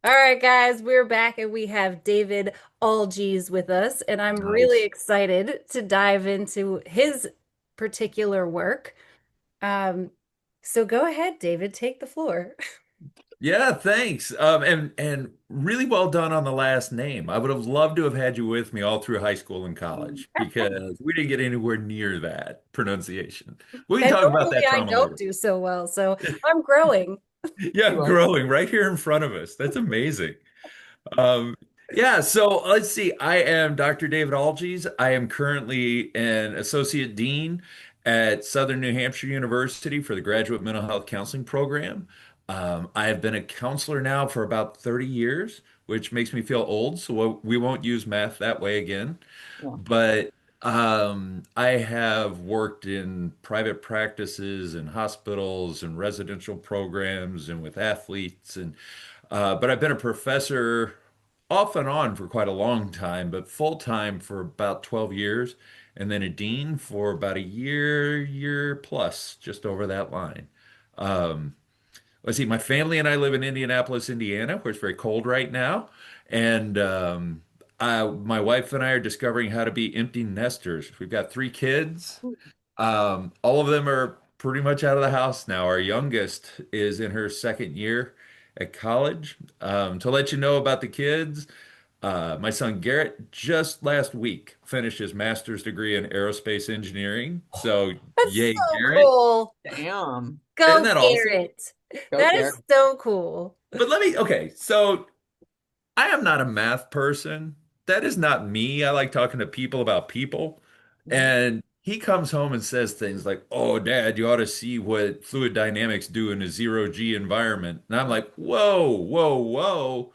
All right, guys, we're back and we have David Olges with us, and I'm really Nice. excited to dive into his particular work. Um, so go ahead, David, take the floor. Yeah, thanks. And really well done on the last name. I would have loved to have had you with me all through high school and college because we didn't get anywhere near that pronunciation. We can And talk about normally that I trauma don't later. do so well, so I'm growing. Yeah, You are. growing right here in front of us. That's amazing. Um, yeah, so let's see. I am Dr. David Olges. I am currently an associate dean at Southern New Hampshire University for the Graduate Mental Health Counseling Program. I have been a counselor now for about 30 years, which makes me feel old, so we won't use math that way again. Yeah. But I have worked in private practices and hospitals and residential programs and with athletes and but I've been a professor off and on for quite a long time, but full time for about 12 years, and then a dean for about a year plus, just over that line. Um, let's see, my family and I live in Indianapolis, Indiana, where it's very cold right now. And my wife and I are discovering how to be empty nesters. We've got three kids. All of them are pretty much out of the house now. Our youngest is in her second year at college. To let you know about the kids, my son Garrett just last week finished his master's degree in aerospace engineering. So, That's yay, so Garrett. cool. Damn. Isn't Go that awesome? Garrett. Go That Garrett. is so cool. But okay, so I am not a math person. That is not me. I like talking to people about people. And he comes home and says things like, "Oh, Dad, you ought to see what fluid dynamics do in a zero G environment." And I'm like, "Whoa, whoa, whoa.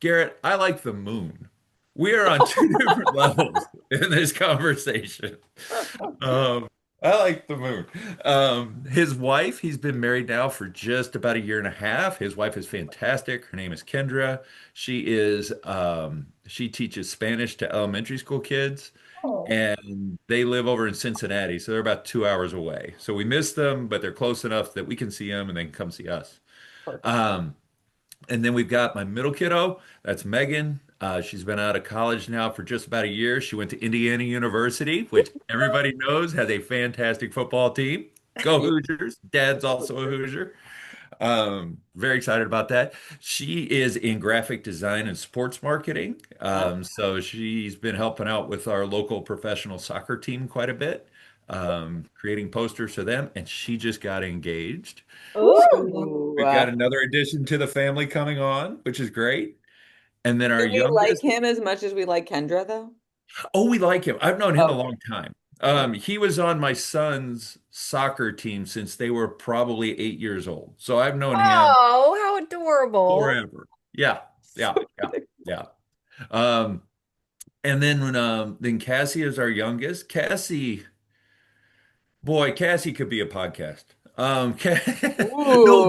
Garrett, I like the moon. We are on two different levels in this conversation." Um, I like the moon. His wife, he's been married now for just about a year and a half. His wife is fantastic. Her name is Kendra. She teaches Spanish to elementary school kids, Oh. and they live over in Cincinnati, so they're about 2 hours away. So we miss them, but they're close enough that we can see them and they can come see us. Perfect. Um, and then we've got my middle kiddo. That's Megan. She's been out of college now for just about a year. She went to Indiana University, which everybody knows has a fantastic football team. Go Yeah. Hoosiers. Dad's also a Hoosier. Very excited about that. She is in graphic design and sports marketing. Oh. So she's been helping out with our local professional soccer team quite a bit, creating posters for them. And she just got engaged. Ooh. Ooh. We've got another addition to the family coming on, which is great. And then our Do we like youngest, him as much as we like Kendra, though? oh, we like him. I've known him a Oh, long time. oh, He was on my son's soccer team since they were probably 8 years old. So I've known him Oh, how adorable. forever. Yeah, yeah, so yeah, cute. yeah. Um, and then Cassie is our youngest. Cassie could be a podcast. No,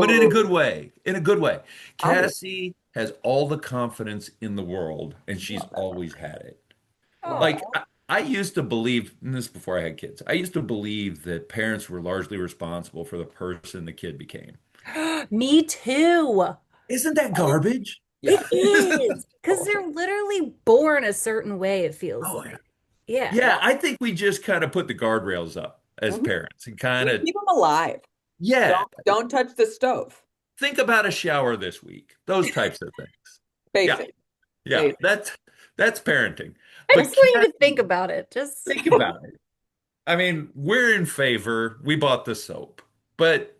but in a Ooh. good way. In a good way. I would Cassie has all the confidence in the world, and she's love that. always had it. Love Like that. I used to believe, and this is before I had kids, I used to believe that parents were largely responsible for the person the kid became. Me too. Isn't that I would, garbage? yeah. It is because Bullshit. they're literally born a certain way, it feels Oh yeah. like. Yeah. Yeah. Yeah, I think we just kind of put the guardrails up as Mhm. parents and kind We of, keep them alive. yeah, Don't touch the stove. think about a shower this week. Those types of things. Yeah, Basic. yeah, Basic. that's parenting. I But just want you Kat, to think about it. Just think about it. I mean, we're in favor. We bought the soap, but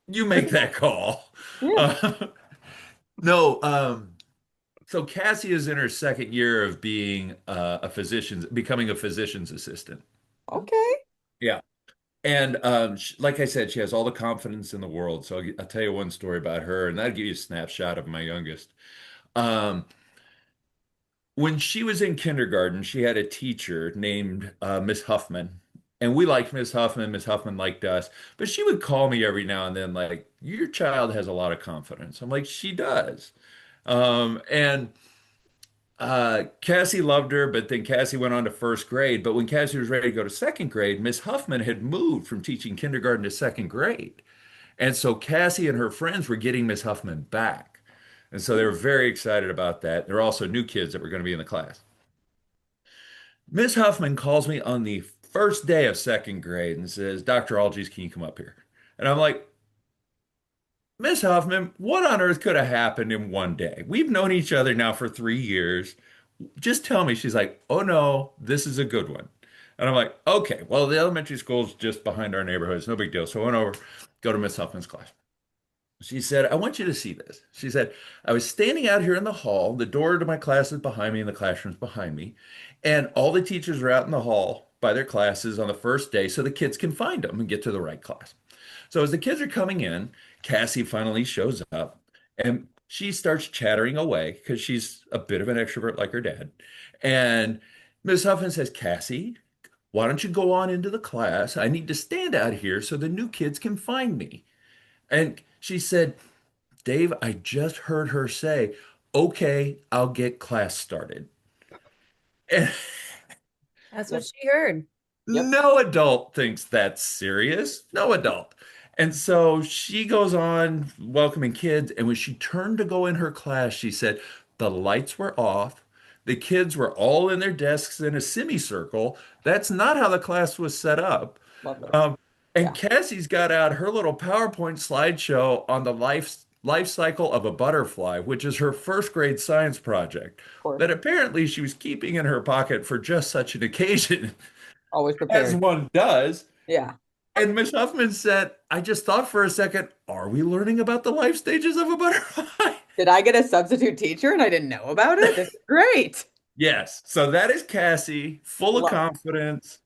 you make that call. Yeah. Uh, no, so Cassie is in her second year of being becoming a physician's assistant. Okay. Yeah. And like I said, she has all the confidence in the world. So I'll tell you one story about her, and that'll give you a snapshot of my youngest. Um, when she was in kindergarten, she had a teacher named Miss Huffman. And we liked Miss Huffman. Miss Huffman liked us. But she would call me every now and then, like, your child has a lot of confidence. I'm like, she does. And Cassie loved her, but then Cassie went on to first grade. But when Cassie was ready to go to second grade, Miss Huffman had moved from teaching kindergarten to second grade. And so Cassie and her friends were getting Miss Huffman back. And so they were very excited about that. There were also new kids that were going to be in the class. Miss Huffman calls me on the first day of second grade and says, Dr. Olges, can you come up here? And I'm like, Miss Huffman, what on earth could have happened in one day? We've known each other now for 3 years. Just tell me. She's like, oh no, this is a good one. And I'm like, okay, well, the elementary school is just behind our neighborhood. It's no big deal. So I went over, go to Miss Huffman's class. She said, I want you to see this. She said, I was standing out here in the hall. The door to my class is behind me and the classroom's behind me. And all the teachers are out in the hall by their classes on the first day so the kids can find them and get to the right class. So as the kids are coming in, Cassie finally shows up and she starts chattering away because she's a bit of an extrovert like her dad. And Miss Huffman says, Cassie, why don't you go on into the class? I need to stand out here so the new kids can find me. And she said, Dave, I just heard her say, okay, I'll get class started. And That's what Yep. she heard. Yep. no adult thinks that's serious. No adult. And so she goes on welcoming kids. And when she turned to go in her class, she said, the lights were off. The kids were all in their desks in a semicircle. That's not how the class was set up. Lovely. Um, and Yeah, Cassie's got out her little PowerPoint slideshow on the life cycle of a butterfly, which is her first grade science project of course. that apparently she was keeping in her pocket for just such an occasion, Always as prepared. one does. Yeah. And Miss Huffman said, I just thought for a second, are we learning about the life stages of a butterfly? Did I get a substitute teacher and I didn't know about it? This is great. Yes. So that is Cassie, full of Love it. confidence.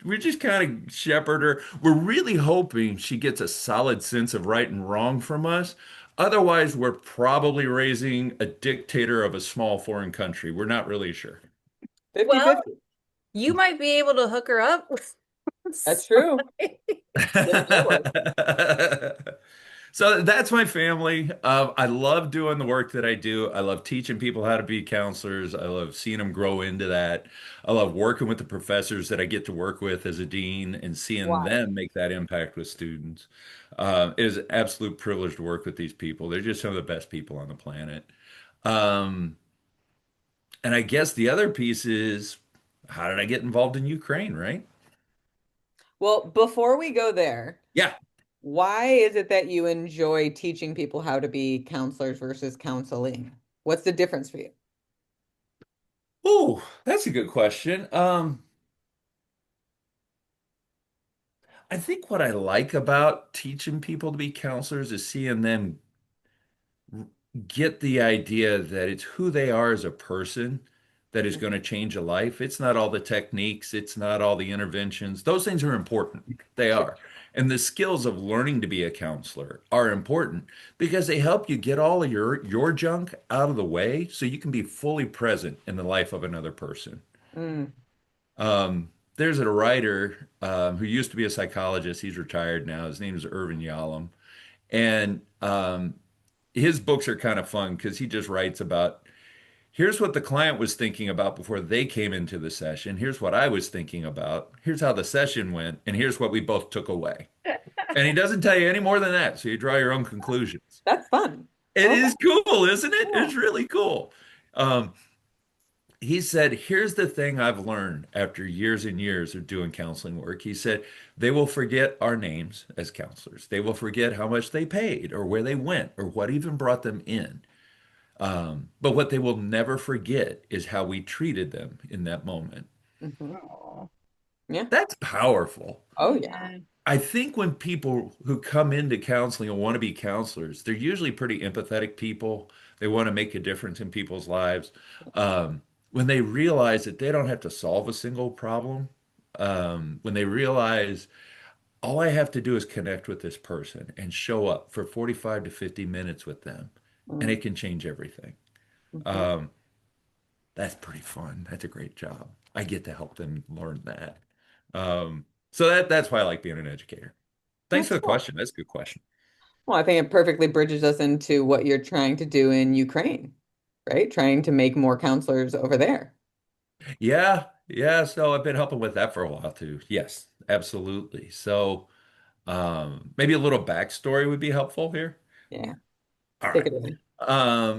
We just kind of shepherd her. We're really hoping she gets a solid sense of right and wrong from us. Otherwise, we're probably raising a dictator of a small foreign country. We're not really sure. 50 Well, 50. you might be able to hook her up with That's true. somebody. Yes, I would. So that's my family. I love doing the work that I do. I love teaching people how to be counselors. I love seeing them grow into that. I love working with the professors that I get to work with as a dean and seeing Wow. them make that impact with students. It is an absolute privilege to work with these people. They're just some of the best people on the planet. Um, and I guess the other piece is, how did I get involved in Ukraine, right? Well, before we go there, Yeah. why is it that you enjoy teaching people how to be counselors versus counseling? What's the difference for you? Oh, that's a good question. I think what I like about teaching people to be counselors is seeing them get the idea that it's who they are as a person that is going to change a life. It's not all the techniques, it's not all the interventions. Those things are important. They Sure. are. And the skills of learning to be a counselor are important because they help you get all of your junk out of the way so you can be fully present in the life of another person. Mm, There's a writer who used to be a psychologist. He's retired now. His name is Irvin Yalom. And his books are kind of fun because he just writes about here's what the client was thinking about before they came into the session. Here's what I was thinking about. Here's how the session went. And here's what we both took away. And he doesn't tell you any more than that. So you draw your own conclusions. that's fun. It Okay. is cool, isn't it? Yeah. It's really cool. Um, he said, here's the thing I've learned after years and years of doing counseling work. He said, they will forget our names as counselors. They will forget how much they paid or where they went or what even brought them in. But what they will never forget is how we treated them in that moment. Mhm. Oh, Yeah. That's powerful. Oh, yeah. yeah. I think when people who come into counseling and want to be counselors, they're usually pretty empathetic people. They want to make a difference in people's lives. When they realize that they don't have to solve a single problem, when they realize all I have to do is connect with this person and show up for 45 to 50 minutes with them, and Mm, it can change everything. mhm. Um, that's pretty fun. That's a great job. I get to help them learn that. So that's why I like being an educator. Thanks That's for the cool. question. That's a good question. Well, I think it perfectly bridges us into what you're trying to do in Ukraine, right? Trying to make more counselors over there. Yeah, yeah. So I've been helping with that for a while too. Yes, absolutely. So maybe a little backstory would be helpful here. Yeah. All Take right. it away.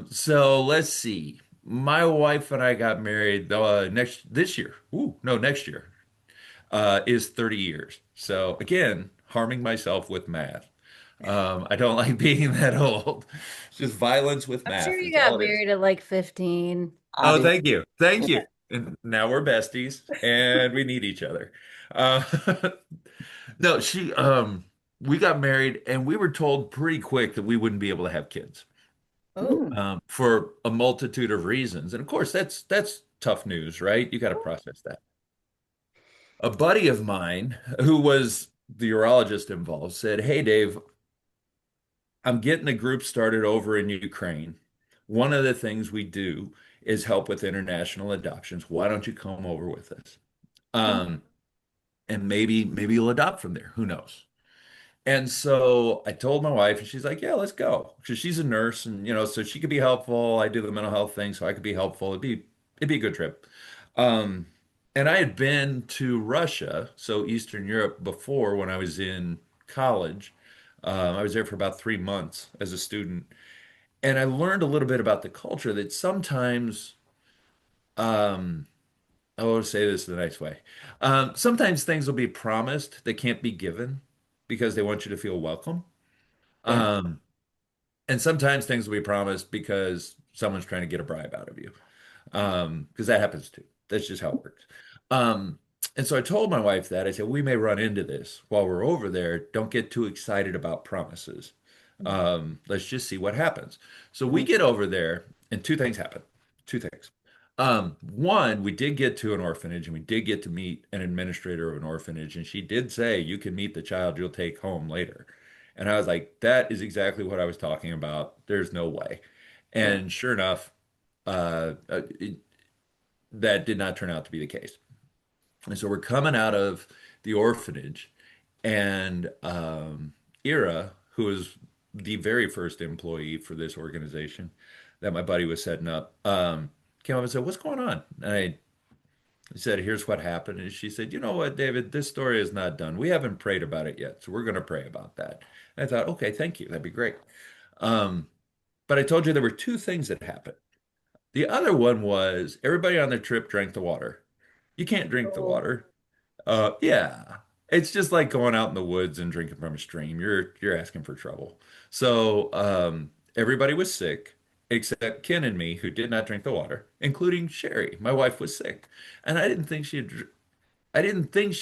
So let's see. My wife and I got married this year. Ooh, no, next year is 30 years. So again, harming myself with math. I don't like being that old. It's just violence with I'm sure math. you It's got all it is. married at like 15. Oh, Obviously. thank you. Thank Yeah. you. And now we're besties and we need each other. Uh, no, we got married and we were told pretty quick that we wouldn't be able to have kids, Oh, for a multitude of reasons. And of course, that's tough news, right? You got to process that. A buddy of mine who was the urologist involved said, "Hey, Dave, I'm getting a group started over in Ukraine. One of the things we do is help with international adoptions. Why don't you come over with us? Um, and maybe you'll adopt from there. Who knows?" And so I told my wife, and she's like, "Yeah, let's go." Because she's a nurse, and so she could be helpful. I do the mental health thing, so I could be helpful. It'd be a good trip. Um, and I had been to Russia, so Eastern Europe, before when I was in college. I was there for about 3 months as a student, and I learned a little bit about the culture that sometimes, um, I will say this in a nice way. Sometimes things will be promised that can't be given because they want you to feel welcome. Sure. Um, and sometimes things will be promised because someone's trying to get a bribe out of you. Because that happens too. That's just how it works. Um, and so I told my wife that. I said, we may run into this while we're over there. Don't get too excited about promises. Let's just see what happens. So we get over there, and two things happen. Two things. One, we did get to an orphanage and we did get to meet an administrator of an orphanage, and she did say, you can meet the child you'll take home later. And I was like, that is exactly what I was talking about. There's no way. Sure. And sure enough, that did not turn out to be the case. And so we're coming out of the orphanage, and Ira, who was the very first employee for this organization that my buddy was setting up, came up and said, "What's going on?" And I said, "Here's what happened." And she said, "You know what, David? This story is not done. We haven't prayed about it yet, so we're going to pray about that." And I thought, "Okay, thank you. That'd be great." Um, but I told you there were two things that happened. The other one was everybody on the trip drank the water. You can't drink the oh, water. Yeah. It's just like going out in the woods and drinking from a stream. You're asking for trouble. So, everybody was sick except Ken and me, who did not drink the water, including Sherry. My wife was sick, and I didn't think she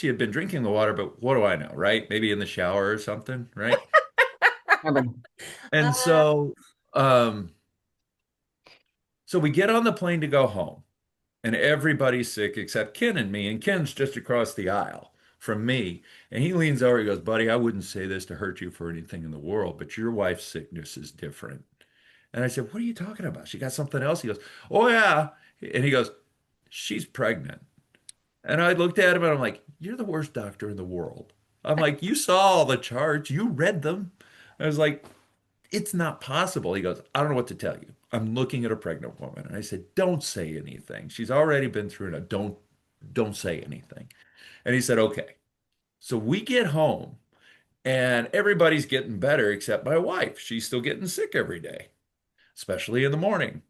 had been drinking the water, but what do I know, right? Maybe in the shower or something, right? Remember. And uh, um, so we get on the plane to go home. And everybody's sick except Ken and me. And Ken's just across the aisle from me. And he leans over, he goes, "Buddy, I wouldn't say this to hurt you for anything in the world, but your wife's sickness is different." And I said, "What are you talking about? She got something else?" He goes, "Oh, yeah." And he goes, "She's pregnant." And I looked at him and I'm like, "You're the worst doctor in the world." I'm like, "You saw all the charts, you read them." I was like, "It's not possible." He goes, "I don't know what to tell you. I'm looking at a pregnant woman." And I said, "Don't say anything. She's already been through it. Don't say anything." And he said, "Okay." So we get home and everybody's getting better except my wife. She's still getting sick every day, especially in the morning.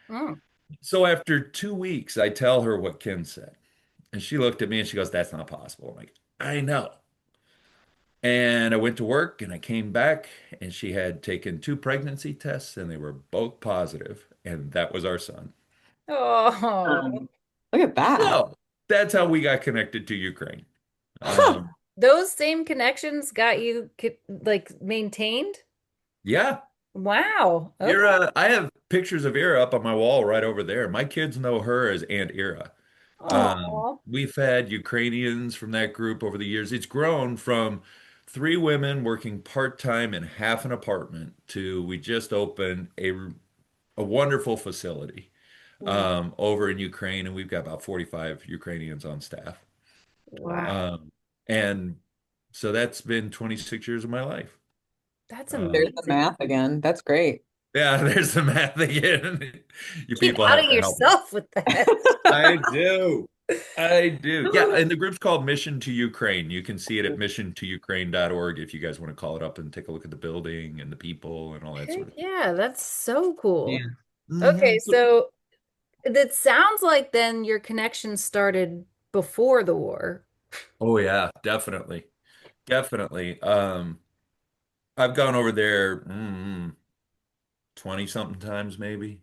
mm. So after 2 weeks, I tell her what Ken said. And she looked at me and she goes, "That's not possible." I'm like, "I know." And I went to work and I came back and she had taken two pregnancy tests and they were both positive, and that was our son. Oh, Look at that. So that's how we got connected to Ukraine. Huh. Um, those same connections got you like maintained? yeah, Wow. Okay. Ira, I have pictures of Ira up on my wall right over there. My kids know her as Aunt Ira. Oh, We've had Ukrainians from that group over the years. It's grown from three women working part-time in half an apartment to we just opened a wonderful facility over in Ukraine, and we've got about 45 Ukrainians on staff. wow. Um, and so that's been 26 years of my life. That's There's Um, the amazing. math again. That's great. yeah, there's the math again. You Keep people have outing to help me. yourself with that. I do. I do. Yeah, and the group's called Mission to Ukraine. You can see it at missiontoukraine.org if you guys want to call it up and take a look at the building and the people and all that Heck sort of thing. yeah, that's so Yeah. cool. Okay, Hmm. so that sounds like then your connection started before the war. Oh yeah, definitely. Definitely. I've gone over there 20 something times maybe.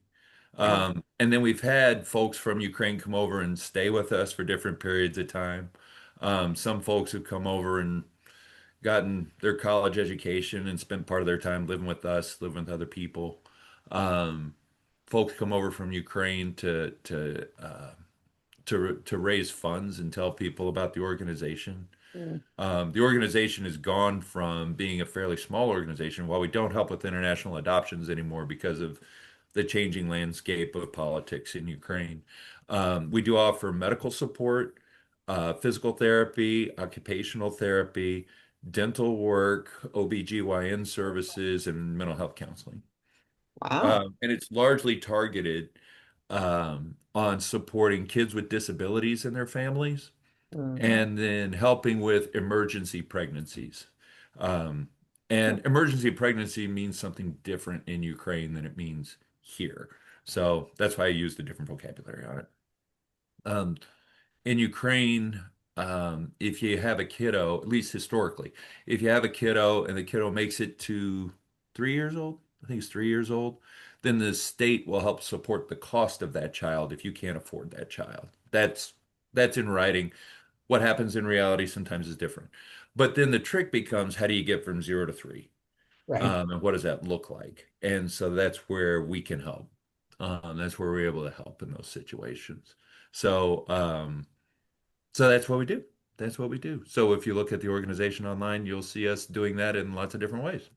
Wow. And then we've had folks from Ukraine come over and stay with us for different periods of time. Some folks have come over and gotten their college education and spent part of their time living with us, living with other people. Um, Folks come over from Ukraine to raise funds and tell people about the organization. Mm. The organization has gone from being a fairly small organization. While we don't help with international adoptions anymore because of the changing landscape of politics in Ukraine, we do offer medical support, physical therapy, occupational therapy, dental work, OBGYN services, and mental health counseling. Wow. And it's largely targeted on supporting kids with disabilities and their families Hmm. and then helping with emergency pregnancies. Um, and emergency pregnancy means something different in Ukraine than it means here. So that's why I use the different vocabulary on it. Um, in Ukraine, if you have a kiddo, at least historically, if you have a kiddo and the kiddo makes it to 3 years old, I think it's 3 years old, then the state will help support the cost of that child if you can't afford that child. That's in writing. What happens in reality sometimes is different. But then the trick becomes how do you get from 0 to 3? Right. And what does that look like? And so that's where we can help. That's where we're able to help in those situations. So, so that's what we do. That's what we do. So if you look at the organization online, you'll see us doing that in lots of different ways,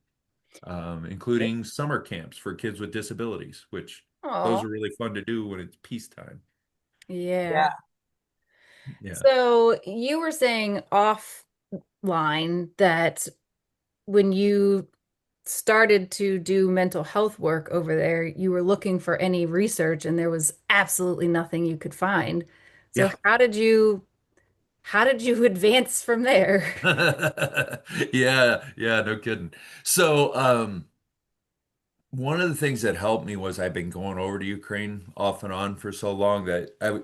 including summer camps for kids with disabilities, which those Oh, are really fun to do when it's peacetime. yeah. Yeah. Yeah. So you were saying offline that when you started to do mental health work over there, you were looking for any research and there was absolutely nothing you could find. So Yeah. how did you advance from there? Yeah, yeah, no kidding. So, one of the things that helped me was I've been going over to Ukraine off and on for so long that I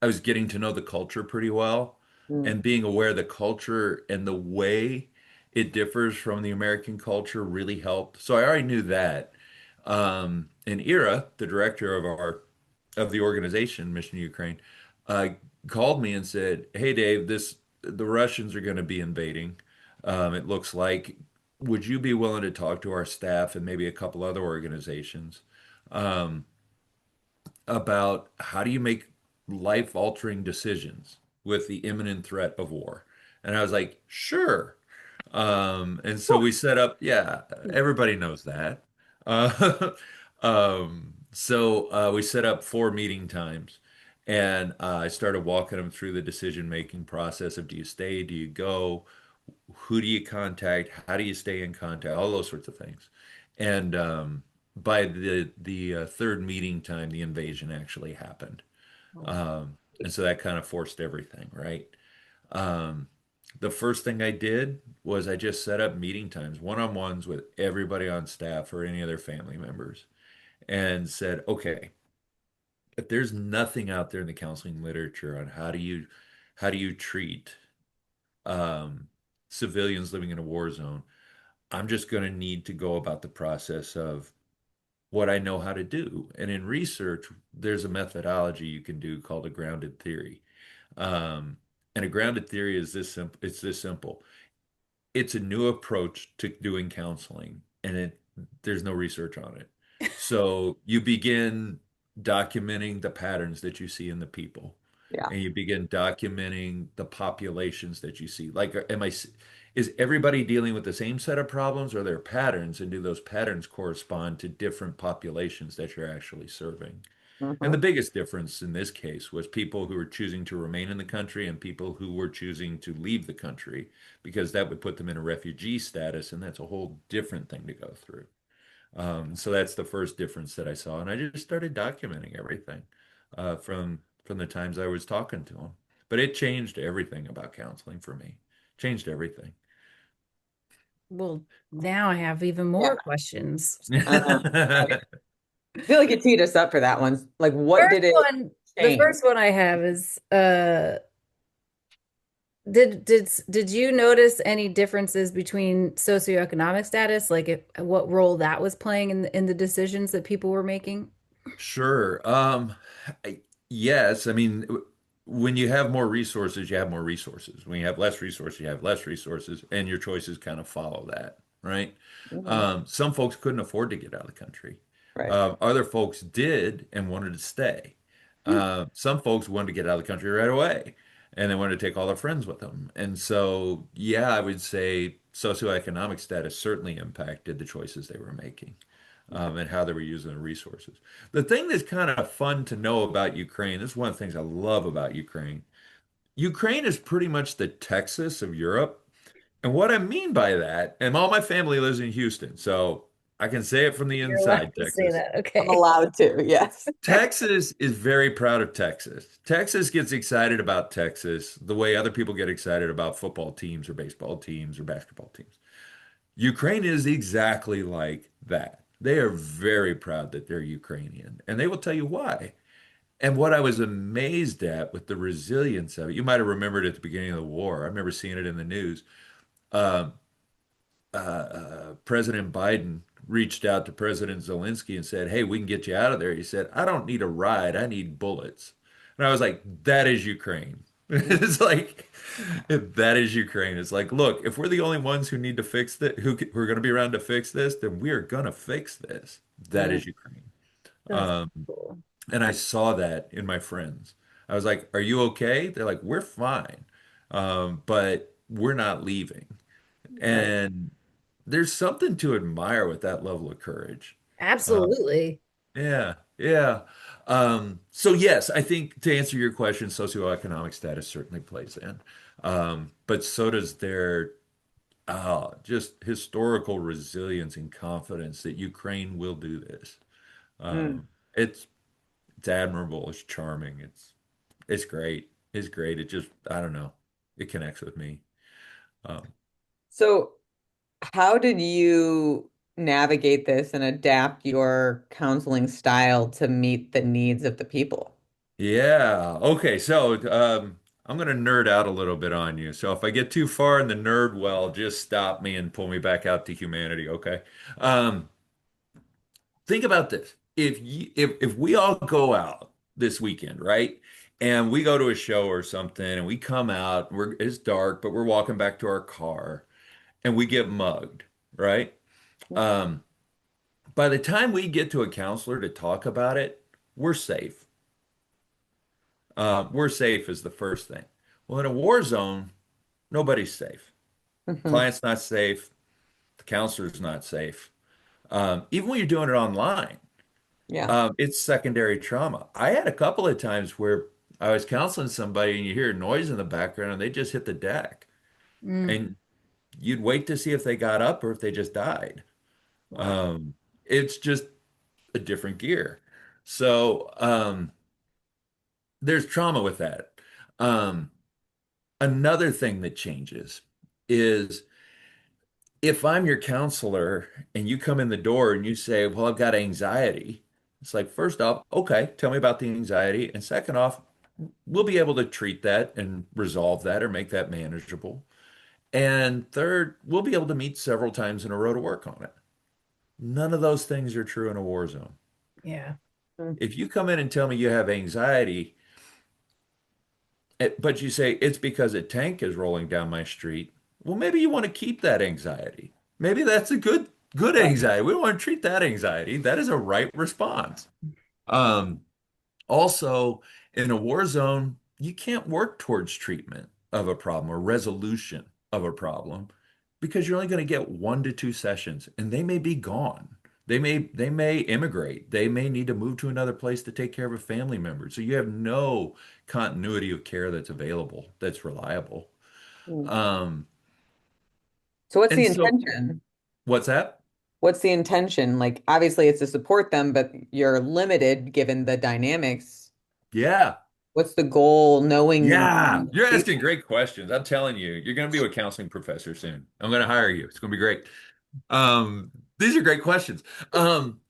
was getting to know the culture pretty well Mm. and being aware of the culture and the way it differs from the American culture really helped. So I already knew that. And Ira, the director of the organization, Mission Ukraine, uh, called me and said, "Hey, Dave, the Russians are going to be invading. It looks like. Would you be willing to talk to our staff and maybe a couple other organizations um, about how do you make life-altering decisions with the imminent threat of war?" And I was like, "Sure." And so we set up, yeah, everybody knows that. Uh, we set up 4 meeting times, and I started walking them through the decision-making process of do you stay, do you go, who do you contact, how do you stay in contact, all those sorts of things. And by the third meeting time, the invasion actually happened. And so that kind of forced everything, right? Um, the first thing I did was I just set up meeting times, one-on-ones with everybody on staff or any other family members, and said, okay, if there's nothing out there in the counseling literature on how do you treat um, civilians living in a war zone, I'm just going to need to go about the process of what I know how to do. And in research, there's a methodology you can do called a grounded theory. Um, and a grounded theory is this simple. It's this simple. It's a new approach to doing counseling, and there's no research on it. So you begin documenting the patterns that you see in the people, Yeah. and you begin documenting the populations that you see. Like, is everybody dealing with the same set of problems, or are there patterns, and do those patterns correspond to different populations that you're actually serving? And Hmm. the biggest difference in this case was people who were choosing to remain in the country and people who were choosing to leave the country because that would put them in a refugee status, and that's a whole different thing to go through. So that's the first difference that I saw, and I just started documenting everything from from the times I was talking to them. But it changed everything about counseling for me. Changed everything. Well, now I have even Yeah. more questions. Uh, I feel like you teed us up for that one. Like, what First did it one, the change? first one I have is did you notice any differences between socioeconomic status, like what role that was playing in the decisions that people were making? Sure. I- yes. I mean, when you have more resources, you have more resources. When you have less resources, you have less resources, and your choices kind of follow that, right? Mhm. Some folks couldn't afford to get out of the country. Right. Other folks did and wanted to stay. Hmm. Some folks wanted to get out of the country right away, and they wanted to take all their friends with them. And so, yeah, I would say socioeconomic status certainly impacted the choices they were making, and how they were using the resources. The thing that's kind of fun to know about Ukraine, this is one of the things I love about Ukraine. Ukraine is pretty much the Texas of Europe. And what I mean by that, and all my family lives in Houston, so I can say it from the You're allowed inside, to say Texas. that. I'm Okay. allowed to, yes. Texas is very proud of Texas. Texas gets excited about Texas the way other people get excited about football teams or baseball teams or basketball teams. Ukraine is exactly like that. They are very proud that they're Ukrainian, and they will tell you why. And what I was amazed at with the resilience of it, you might have remembered at the beginning of the war. I remember seeing it in the news. Um, President Biden reached out to President Zelensky and said, "Hey, we can get you out of there." He said, "I don't need a ride. I need bullets." And I was like, "That is Ukraine." It's like that is Ukraine. It's like, look, if we're the only ones who need to fix that, who are going to be around to fix this, then we are going to fix this. That Mm, is Ukraine. That's Um, cool. and I saw that in my friends. I was like, "Are you okay?" They're like, "We're fine, but we're not leaving." right. And there's something to admire with that level of courage. Uh, Absolutely. yeah, yeah. So yes, I think to answer your question, socioeconomic status certainly plays in. But so does their just historical resilience and confidence that Ukraine will do this. Mm. Um, it's it's admirable, it's charming, it's great. It's great. It just I don't know. It connects with me. Um, So, how did you navigate this and adapt your counseling style to meet the needs of the people? Yeah. Okay. So I'm going to nerd out a little bit on you. So if I get too far in the nerd well, just stop me and pull me back out to humanity. Okay. Um, think about this. If we all go out this weekend, right? And we go to a show or something and we come out, it's dark, but we're walking back to our car and we get mugged, right? Um, by the time we get to a counselor to talk about it, we're safe. We're safe is the first thing. Well, in a war zone, nobody's safe. Mhm. Client's not safe. The counselor's not safe. Even when you're doing it online, Yeah. it's secondary trauma. I had a couple of times where I was counseling somebody and you hear noise in the background and they just hit the deck. Mm, And you'd wait to see if they got up or if they just died. Wow. Um, it's just a different gear. So there's trauma with that. Um, Another thing that changes is if I'm your counselor and you come in the door and you say, "Well, I've got anxiety," it's like, first off, okay, tell me about the anxiety. And second off, we'll be able to treat that and resolve that or make that manageable. And third, we'll be able to meet several times in a row to work on it. None of those things are true in a war zone. yeah. Mm. If you come in and tell me you have anxiety, but you say it's because a tank is rolling down my street. Well, maybe you want to keep that anxiety. Maybe that's a good Right. anxiety. We don't want to treat that anxiety. That is a right response. Um, Also, in a war zone, you can't work towards treatment of a problem or resolution of a problem because you're only going to get 1 to 2 sessions and they may be gone. They may immigrate. They may need to move to another place to take care of a family member. So you have no continuity of care that's available, that's reliable. Mm. Um, So, what's the and so intention? what's that? What's the intention? Like, obviously, it's to support them, but you're limited given the dynamics. Yeah. What's the goal? Knowing the Yeah, need. you're asking great questions. I'm telling you, you're going to be a counseling professor soon. I'm going to hire you. It's going to be great. Um, these are great questions.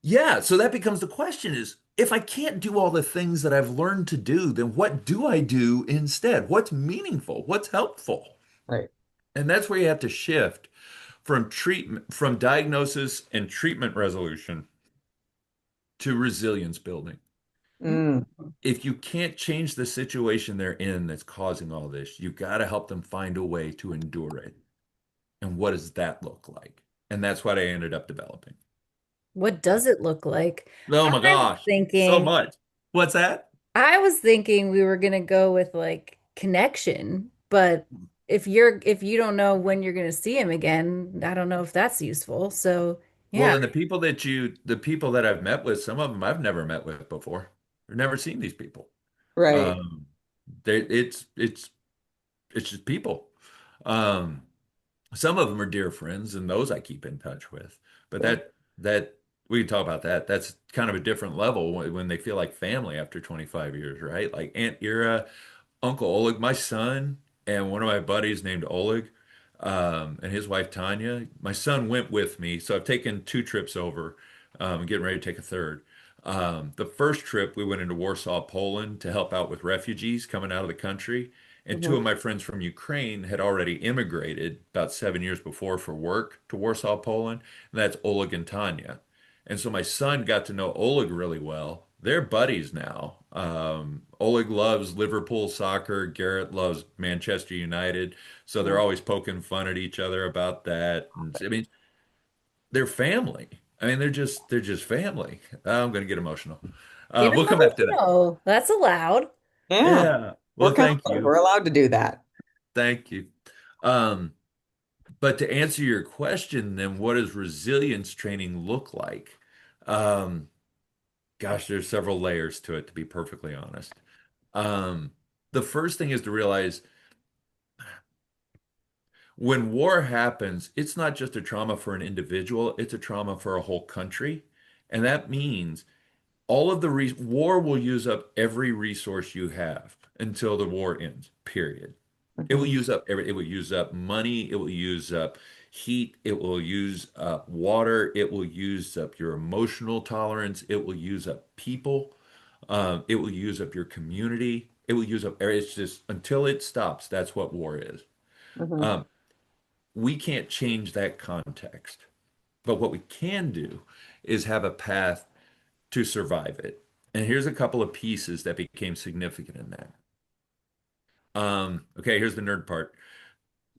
Yeah, so that becomes the question is, if I can't do all the things that I've learned to do, then what do I do instead? What's meaningful? What's helpful? Right. And that's where you have to shift from diagnosis and treatment resolution to resilience building. Mm, If you can't change the situation they're in that's causing all this, you got to help them find a way to endure it. And what does that look like? And that's what I ended up developing. What does it look like? Oh my I was gosh, so thinking, much. What's that? I was thinking we were gonna go with like connection, but if you don't know when you're gonna see him again, I don't know if that's useful. So Well, yeah. and the people that I've met with, some of them I've never met with before. I've never seen these people. right. Um, they, it's just people. Um, some of them are dear friends, and those I keep in touch with. But Sure. that we can talk about that. That's kind of a different level when they feel like family after 25 years, right? Like Aunt Ira, Uncle Oleg, my son, and one of my buddies named Oleg, and his wife Tanya. My son went with me, so I've taken two trips over, getting ready to take a third. The first trip, we went into Warsaw, Poland to help out with refugees coming out of the country. And two Mhm. of my friends from Ukraine had already immigrated about 7 years before for work to Warsaw, Poland. And that's Oleg and Tanya. And so my son got to know Oleg really well. They're buddies now. Oleg loves Liverpool soccer. Garrett loves Manchester United. So they're Mm. always poking fun at each other about that. And I mean, they're family. I mean, they're just family. I'm going to get emotional. Get We'll come back to that. emotional. That's allowed. Yeah. Yeah. We're Well, thank counselors. you. We're allowed to do that. Thank you. Um, but to answer your question, then what does resilience training look like? Um, Gosh, there's several layers to it, to be perfectly honest. Um, the first thing is to realize when war happens, it's not just a trauma for an individual, it's a trauma for a whole country. And that means all of the war will use up every resource you have until the war ends, period. It will Mhm. use up it will use up money, it will use up heat, it will use up water, it will use up your emotional tolerance, it will use up people, it will use up your community, it will use up it's just until it stops, that's what war is. Mhm. Um, we can't change that context, but what we can do is have a path to survive it. And here's a couple of pieces that became significant in that. Okay, here's the nerd part.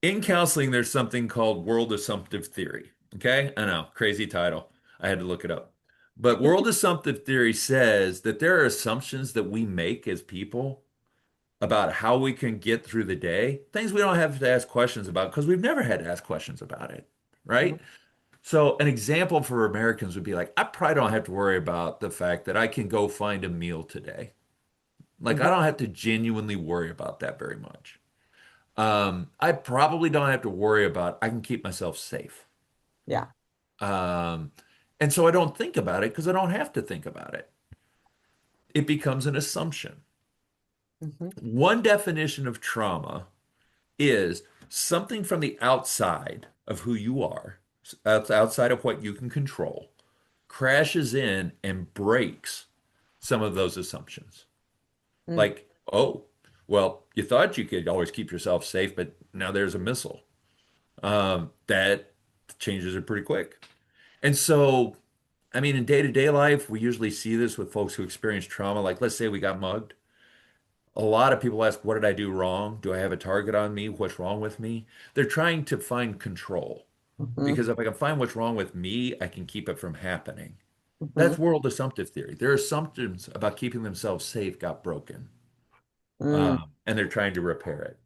In counseling, there's something called world assumptive theory. Okay, I know, crazy title. I had to look it up. But world assumptive theory says that there are assumptions that we make as people about how we can get through the day, things we don't have to ask questions about because we've never had to ask questions about it, Mhm. right? So, an example for Americans would be like, I probably don't have to worry about the fact that I can go find a meal today. Like, I Mhm. don't have to genuinely worry about that very much. I probably don't have to worry about I can keep myself safe. Yeah. Um, and so I don't think about it because I don't have to think about it. It becomes an assumption. Mhm. One definition of trauma is something from the outside of who you are, outside of what you can control, crashes in and breaks some of those assumptions. Mm. Like, oh, well, you thought you could always keep yourself safe, but now there's a missile. That changes it pretty quick. And so, I mean, in day-to-day life, we usually see this with folks who experience trauma. Like, let's say we got mugged. A lot of people ask, what did I do wrong? Do I have a target on me? What's wrong with me? They're trying to find control Mhm. because if I can find what's wrong with me, I can keep it from happening. Mhm. That's world assumptive theory. Their assumptions about keeping themselves safe got broken, Mm. and they're trying to repair it.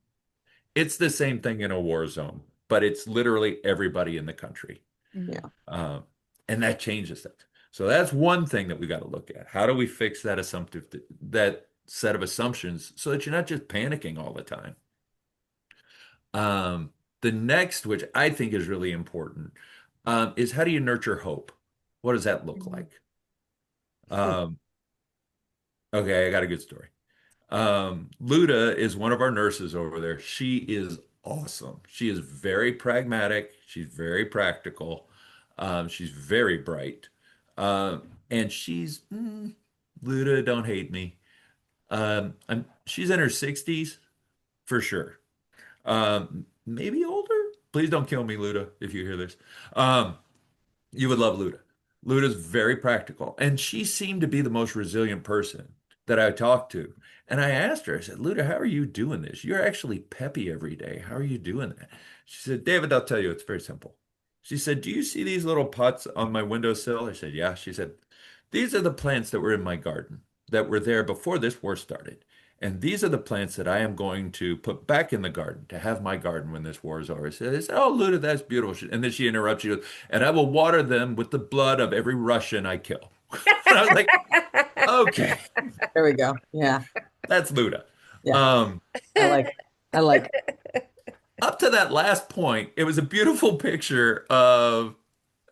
It's the same thing in a war zone, but it's literally everybody in the country. Mhm. Yeah. Um, and that changes it. So that's one thing that we got to look at. How do we fix that that set of assumptions so that you're not just panicking all the time? Um, the next, which I think is really important, is how do you nurture hope? What does that look Mhm. like? Um, okay, I got a good story. Luda is one of our nurses over there. She is awesome. She is very pragmatic. She's very practical. She's very bright. And Luda, don't hate me. She's in her 60s for sure. Maybe older. Please don't kill me, Luda, if you hear this. Um, you would love Luda. Luda's very practical, and she seemed to be the most resilient person that I talked to. And I asked her, I said, Luda, how are you doing this? You're actually peppy every day. How are you doing that? She said, David, I'll tell you, it's very simple. She said, do you see these little pots on my windowsill? I said, yeah. She said, these are the plants that were in my garden that were there before this war started. And these are the plants that I am going to put back in the garden to have my garden when this war is over. I said, oh, Luda, that's beautiful. And then she interrupts. She goes, and I will water them with the blood of every Russian I kill. And I was like, okay, There we go. Yeah. that's Luda. Yeah. Um, I like it. I like it. Up to that last point, it was a beautiful picture of,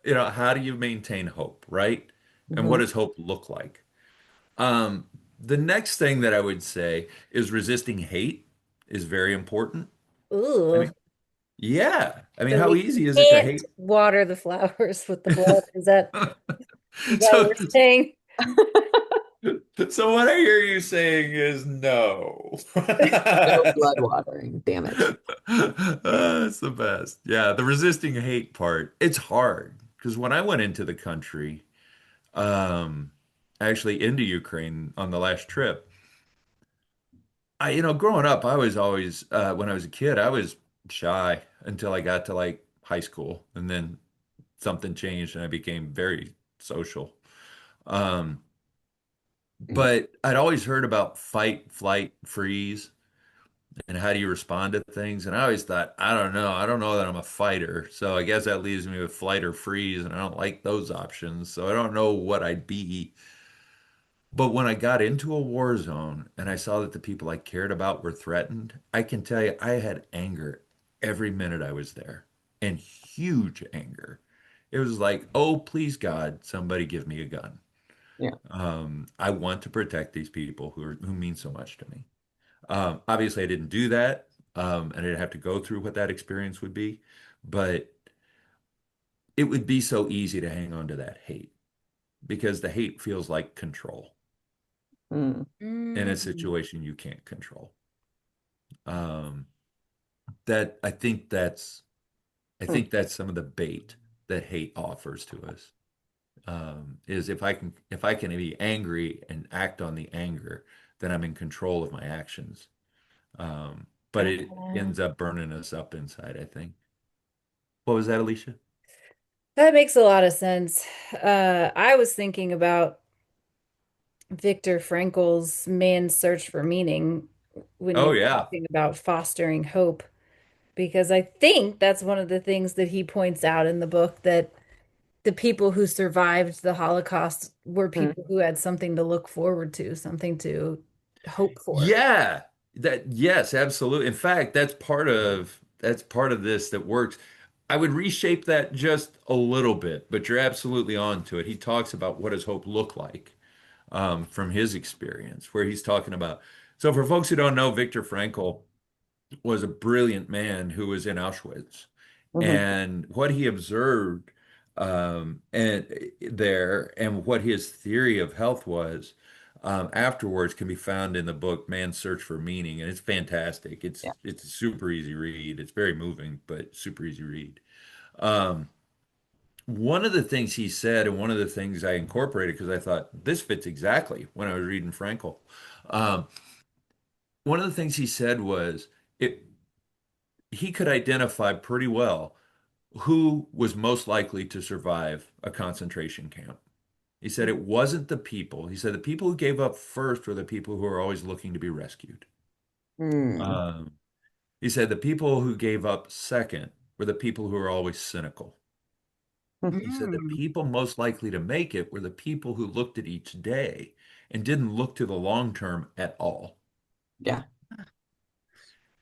how do you maintain hope, right? And what Mhm. does hope look like? Um, the next thing that I would say is resisting hate is very important. I Ooh. mean, yeah. I mean, So how we easy is it to can't hate? water the flowers with the blood. Is that what So, we're saying? so what I hear you saying is no. No blood watering. Damn it. It's the best. Yeah, the resisting hate part. It's hard because when I went into the country, um, actually into Ukraine on the last trip, growing up, I was always, when I was a kid, I was shy until I got to like high school, and then something changed and I became very social. Um, Yeah. but I'd always heard about fight, flight, freeze, and how do you respond to things. And I always thought, I don't know. I don't know that I'm a fighter. So I guess that leaves me with flight or freeze, and I don't like those options. So I don't know what I'd be. But when I got into a war zone and I saw that the people I cared about were threatened, I can tell you I had anger every minute I was there, and huge anger. It was like, oh, please God, somebody give me a gun. Yeah. I want to protect these people who mean so much to me. Obviously, I didn't do that, and I didn't have to go through what that experience would be, but it would be so easy to hang on to that hate because the hate feels like control Mm. in a Mm. situation you can't control. Um, that I Mm. think that's some of the bait that hate offers to us. Is if I can be angry and act on the anger, then I'm in control of my actions. But it Uh, ends up burning us up inside, I think. What was that, Alicia? that makes a lot of sense. I was thinking about Viktor Frankl's Man's Search for Meaning when Oh you're yeah. talking about fostering hope, because I think that's one of the things that he points out in the book, that the people who survived the Holocaust were Mm. people who had something to look forward to, something to hope for. Yeah. Yes, absolutely. In fact, that's part of this that works. I would reshape that just a little bit, but you're absolutely on to it. He talks about what does hope look like from his experience, where he's talking about. So for folks who don't know, Viktor Frankl was a brilliant man who was in Auschwitz. Mhm. And what he observed and there and what his theory of health was afterwards can be found in the book Man's Search for Meaning, and it's fantastic. Yeah. It's a super easy read. It's very moving, but super easy read. Um, one of the things he said, and one of the things I incorporated because I thought this fits exactly when I was reading Frankl. Um, one of the things he said was it he could identify pretty well who was most likely to survive a concentration camp. He said it wasn't the people. He said the people who gave up first were the people who are always looking to be rescued. Mm. Um, he said the people who gave up second were the people who are always cynical. He said the Mm. people most likely to make it were the people who looked at each day and didn't look to the long term at all. Yeah.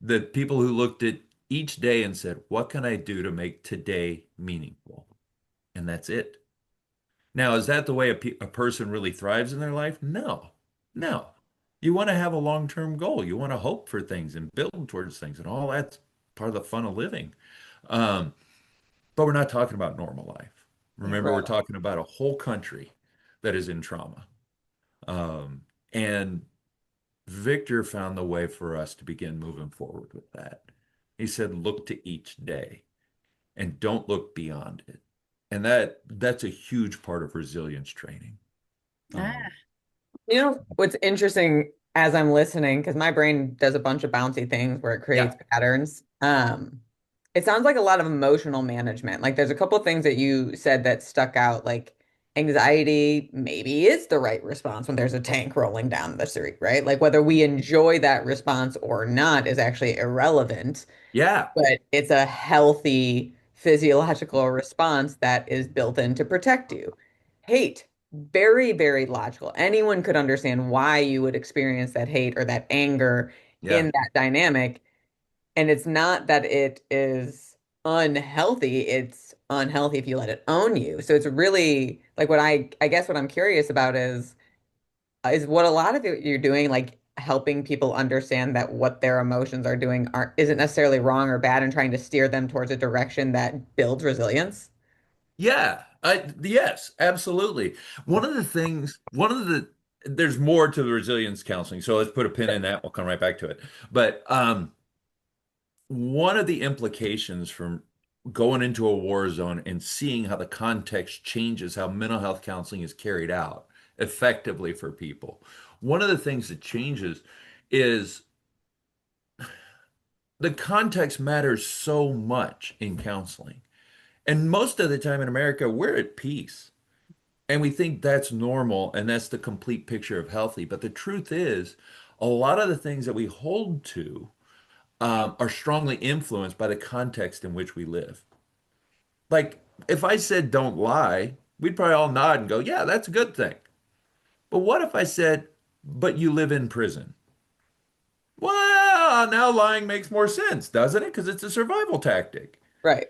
The people who looked at each day and said, what can I do to make today meaningful? And that's it. Now, is that the way a person really thrives in their life? No, no. You want to have a long-term goal. You want to hope for things and build towards things, and all that's part of the fun of living. Um, but we're not talking about normal life. Yeah. Remember, Right. we're talking about a whole country that is in trauma. And Victor found the way for us to begin moving forward with that. He said, look to each day and don't look beyond it. And that's a huge part of resilience training. Um, Ah, You know, what's interesting as I'm listening, because my brain does a bunch of bouncy things where it creates yeah, patterns. It sounds like a lot of emotional management. Like there's a couple of things that you said that stuck out, like anxiety maybe is the right response when there's a tank rolling down the street, right? Like whether we enjoy that response or not is actually irrelevant, yeah, but it's a healthy physiological response that is built in to protect you. Hate, very, very logical. Anyone could understand why you would experience that hate or that anger in yeah, that dynamic. And it's not that it is unhealthy, it's unhealthy if you let it own you. So it's really like what I guess what I'm curious about is what a lot of it you're doing, like helping people understand that what their emotions are doing aren't isn't necessarily wrong or bad and trying to steer them towards a direction that builds resilience. yeah. Yes, absolutely. There's more to the resilience counseling. So let's put a pin in that. We'll come right back to it. But one of the implications from going into a war zone and seeing how the context changes how mental health counseling is carried out effectively for people. One of the things that changes is the context matters so much in counseling. And most of the time in America, we're at peace. And we think that's normal and that's the complete picture of healthy. But the truth is, a lot of the things that we hold to are strongly influenced by the context in which we live. Like, if I said don't lie, we'd probably all nod and go, yeah, that's a good thing. But what if I said, but you live in prison? Well, now lying makes more sense, doesn't it? Because it's a survival tactic. Right.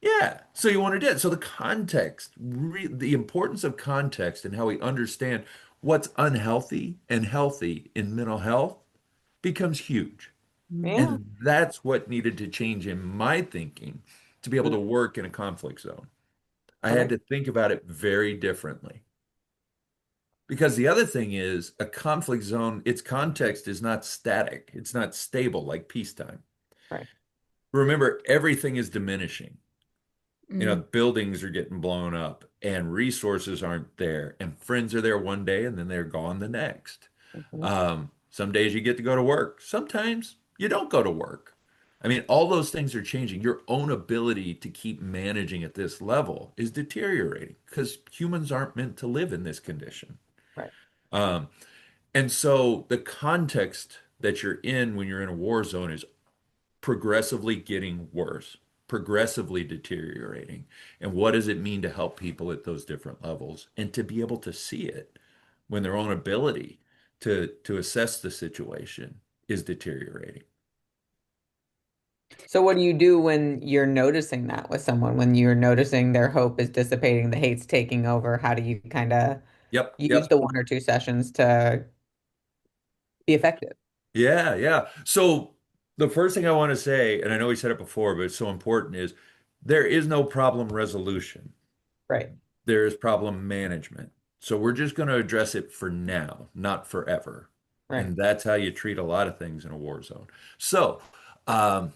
Yeah. So you want to do it. So the context, the importance of context and how we understand what's unhealthy and healthy in mental health becomes huge. Yeah. And that's what needed to change in my thinking to be able Mm, to work in a conflict zone. I that had makes to think about it very differently. Because the other thing is a conflict zone, its context is not static. It's not stable like peacetime. right. Remember, everything is diminishing. mm, Buildings are getting blown up and resources aren't there, and friends are there one day and then they're gone the next. Mhm. Some days you get to go to work. Sometimes you don't go to work. I mean, all those things are changing. Your own ability to keep managing at this level is deteriorating because humans aren't meant to live in this condition. Right. Um, and so the context that you're in when you're in a war zone is progressively getting worse, progressively deteriorating. And what does it mean to help people at those different levels and to be able to see it when their own ability to assess the situation is deteriorating? So what do you do when you're noticing that with someone, when you're noticing their hope is dissipating, the hate's taking over? How do you kind of Yep, use yep. the one or two sessions to be effective? Yeah, yeah. So the first thing I want to say, and I know we said it before, but it's so important, is there is no problem resolution. Right. There is problem management. So we're just going to address it for now, not forever. Right. And that's how you treat a lot of things in a war zone. So, um,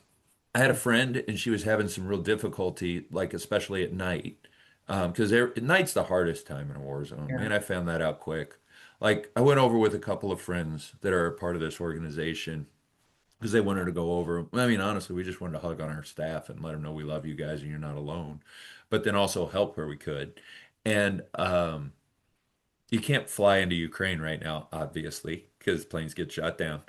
I had a friend and she was having some real difficulty, like especially at night, because at night's the hardest time in a war zone. Yeah. Man, I found that out quick. Like I went over with a couple of friends that are a part of this organization because they wanted to go over. I mean, honestly, we just wanted to hug on our staff and let them know we love you guys and you're not alone, but then also help where we could. And you can't fly into Ukraine right now, obviously, because planes get shot down.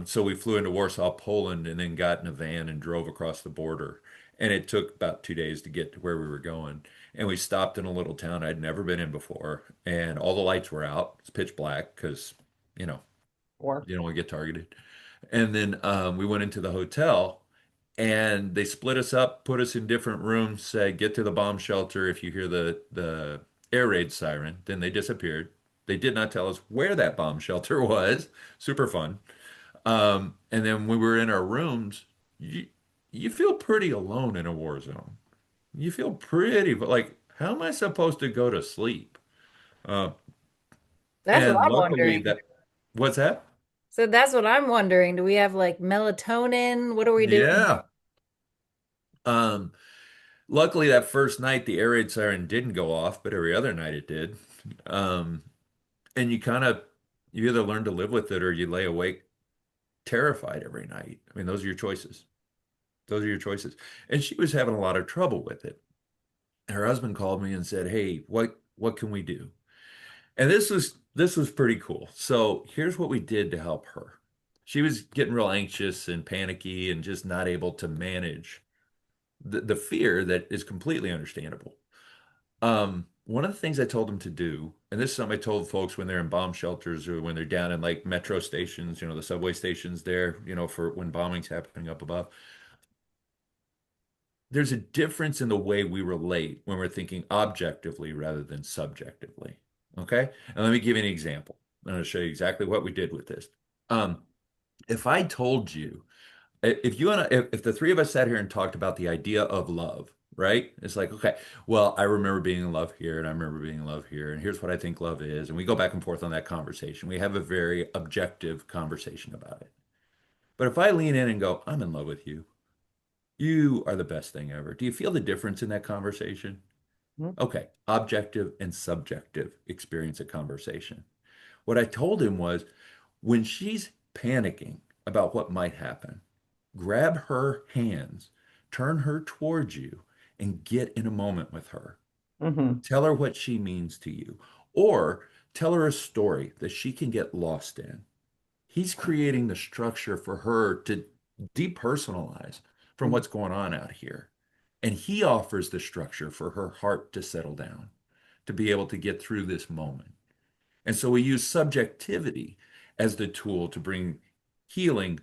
So we flew into Warsaw, Poland, and then got in a van and drove across the border. And it took about 2 days to get to where we were going. And we stopped in a little town I'd never been in before, and all the lights were out. It's pitch black because, you know, Or you don't want to get targeted. And then we went into the hotel, and they split us up, put us in different rooms, said, get to the bomb shelter if you hear the air raid siren. Then they disappeared. They did not tell us where that bomb shelter was. Super fun. And then when we were in our rooms, you feel pretty alone in a war zone. You feel pretty, but like, how am I supposed to go to sleep? Uh, That's what and I'm luckily wondering. that, what's that? So that's what I'm wondering. Do we have like melatonin? What are we doing? Yeah. Um, Luckily that first night the air raid siren didn't go off, but every other night it did. Um, and you either learn to live with it or you lay awake terrified every night. I mean, those are your choices. Those are your choices. And she was having a lot of trouble with it. Her husband called me and said, "Hey, what can we do?" And this was pretty cool. So here's what we did to help her. She was getting real anxious and panicky and just not able to manage the fear that is completely understandable. One of the things I told them to do, and this is something I told folks when they're in bomb shelters or when they're down in like metro stations, the subway stations there, for when bombing's happening up above. There's a difference in the way we relate when we're thinking objectively rather than subjectively. Okay? And let me give you an example. I'm going to show you exactly what we did with this. Um, if I told you, if you and if the three of us sat here and talked about the idea of love, right? It's like, okay, well, I remember being in love here and I remember being in love here, and here's what I think love is. And we go back and forth on that conversation. We have a very objective conversation about it. But if I lean in and go, I'm in love with you, you are the best thing ever. Do you feel the difference in that conversation? Mhm. Okay, objective and subjective experience of conversation. What I told him was when she's panicking about what might happen, grab her hands, turn her towards you, and get in a moment with her. Mhm. Tell her what she means to you, or tell her a story that she can get lost in. He's creating the structure for her to depersonalize from Mhm. what's going on out here. And he offers the structure for her heart to settle down, to be able to get through this moment. And so we use subjectivity as the tool to bring healing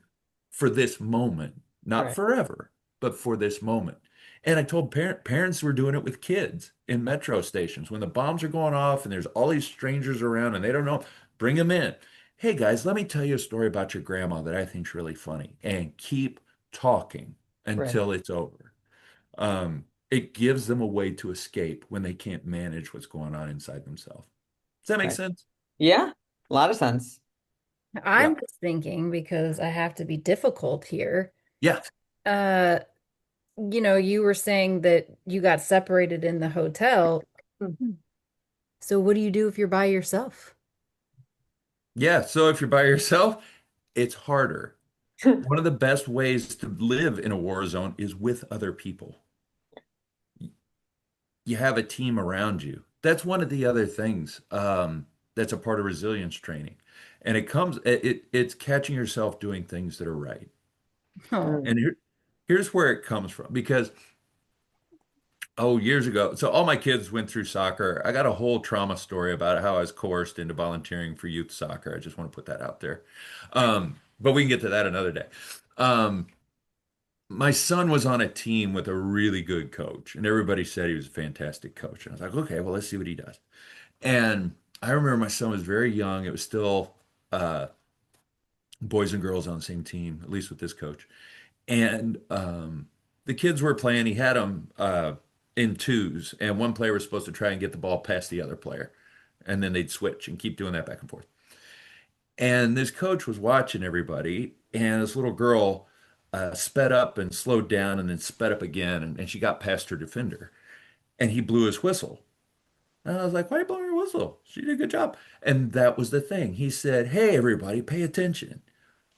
for this moment, not Right. forever, but for this moment. And I told parents were doing it with kids in metro stations when the bombs are going off and there's all these strangers around and they don't know, bring them in. Hey guys, let me tell you a story about your grandma that I think's really funny, and keep talking Right. until it's over. It gives them a way to escape when they can't manage what's going on inside themselves. Does that make Right. sense? Yeah. A lot of sense. Yeah. I'm just thinking because I have to be difficult here. Yeah. Uh, you were saying that you got separated in the hotel. Mhm. So what do you do if you're by yourself? Yeah. So if you're by yourself, it's harder. One of the best ways to live in a war zone is with other people. You have a team around you. That's one of the other things that's a part of resilience training. And it's catching yourself doing things that are right. Oh, Mm. And here's where it comes from because years ago, so all my kids went through soccer. I got a whole trauma story about how I was coerced into volunteering for youth soccer. I just want to put that out there. But we can get to that another day. Um, my son was on a team with a really good coach, and everybody said he was a fantastic coach. And I was like, okay, well, let's see what he does. And I remember my son was very young. It was still uh, boys and girls on the same team, at least with this coach. And the kids were playing. He had them in twos, and one player was supposed to try and get the ball past the other player, and then they'd switch and keep doing that back and forth. And this coach was watching everybody, and this little girl sped up and slowed down, and then sped up again, and she got past her defender, and he blew his whistle. And I was like, "Why are you blowing your whistle? She did a good job." And that was the thing. He said, "Hey, everybody, pay attention.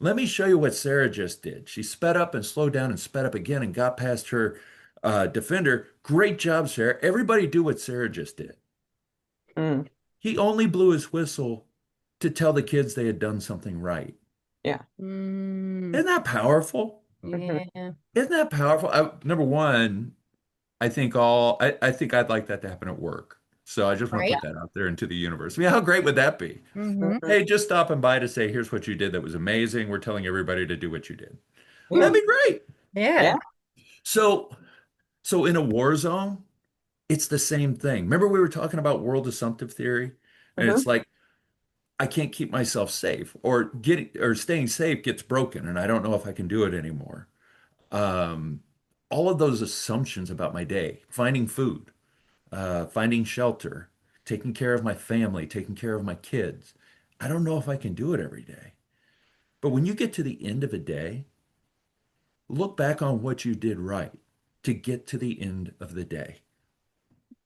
Let me show you what Sarah just did. She sped up and slowed down and sped up again and got past her defender. Great job, Sarah. Everybody do what Sarah just did." Mm. He only blew his whistle to tell the kids they had done something right. Yeah. mm, Isn't that powerful? Mhm. yeah. Isn't that powerful? Number one, I think I'd like that to happen at work. So I just want to Right? put that out there into the universe. I mean, how great would that be? Mm-hmm. Mhm. Hey, just stopping by to say, here's what you did that was amazing. We're telling everybody to do what you did. Yeah. That'd be great. Yeah. Yeah. So, so in a war zone, it's the same thing. Remember we were talking about world assumptive theory? And it's Mhm. like I can't keep myself safe, or getting or staying safe gets broken and I don't know if I can do it anymore. Um, all of those assumptions about my day, finding food, finding shelter, taking care of my family, taking care of my kids. I don't know if I can do it every day. But when you get to the end of a day, look back on what you did right to get to the end of the day.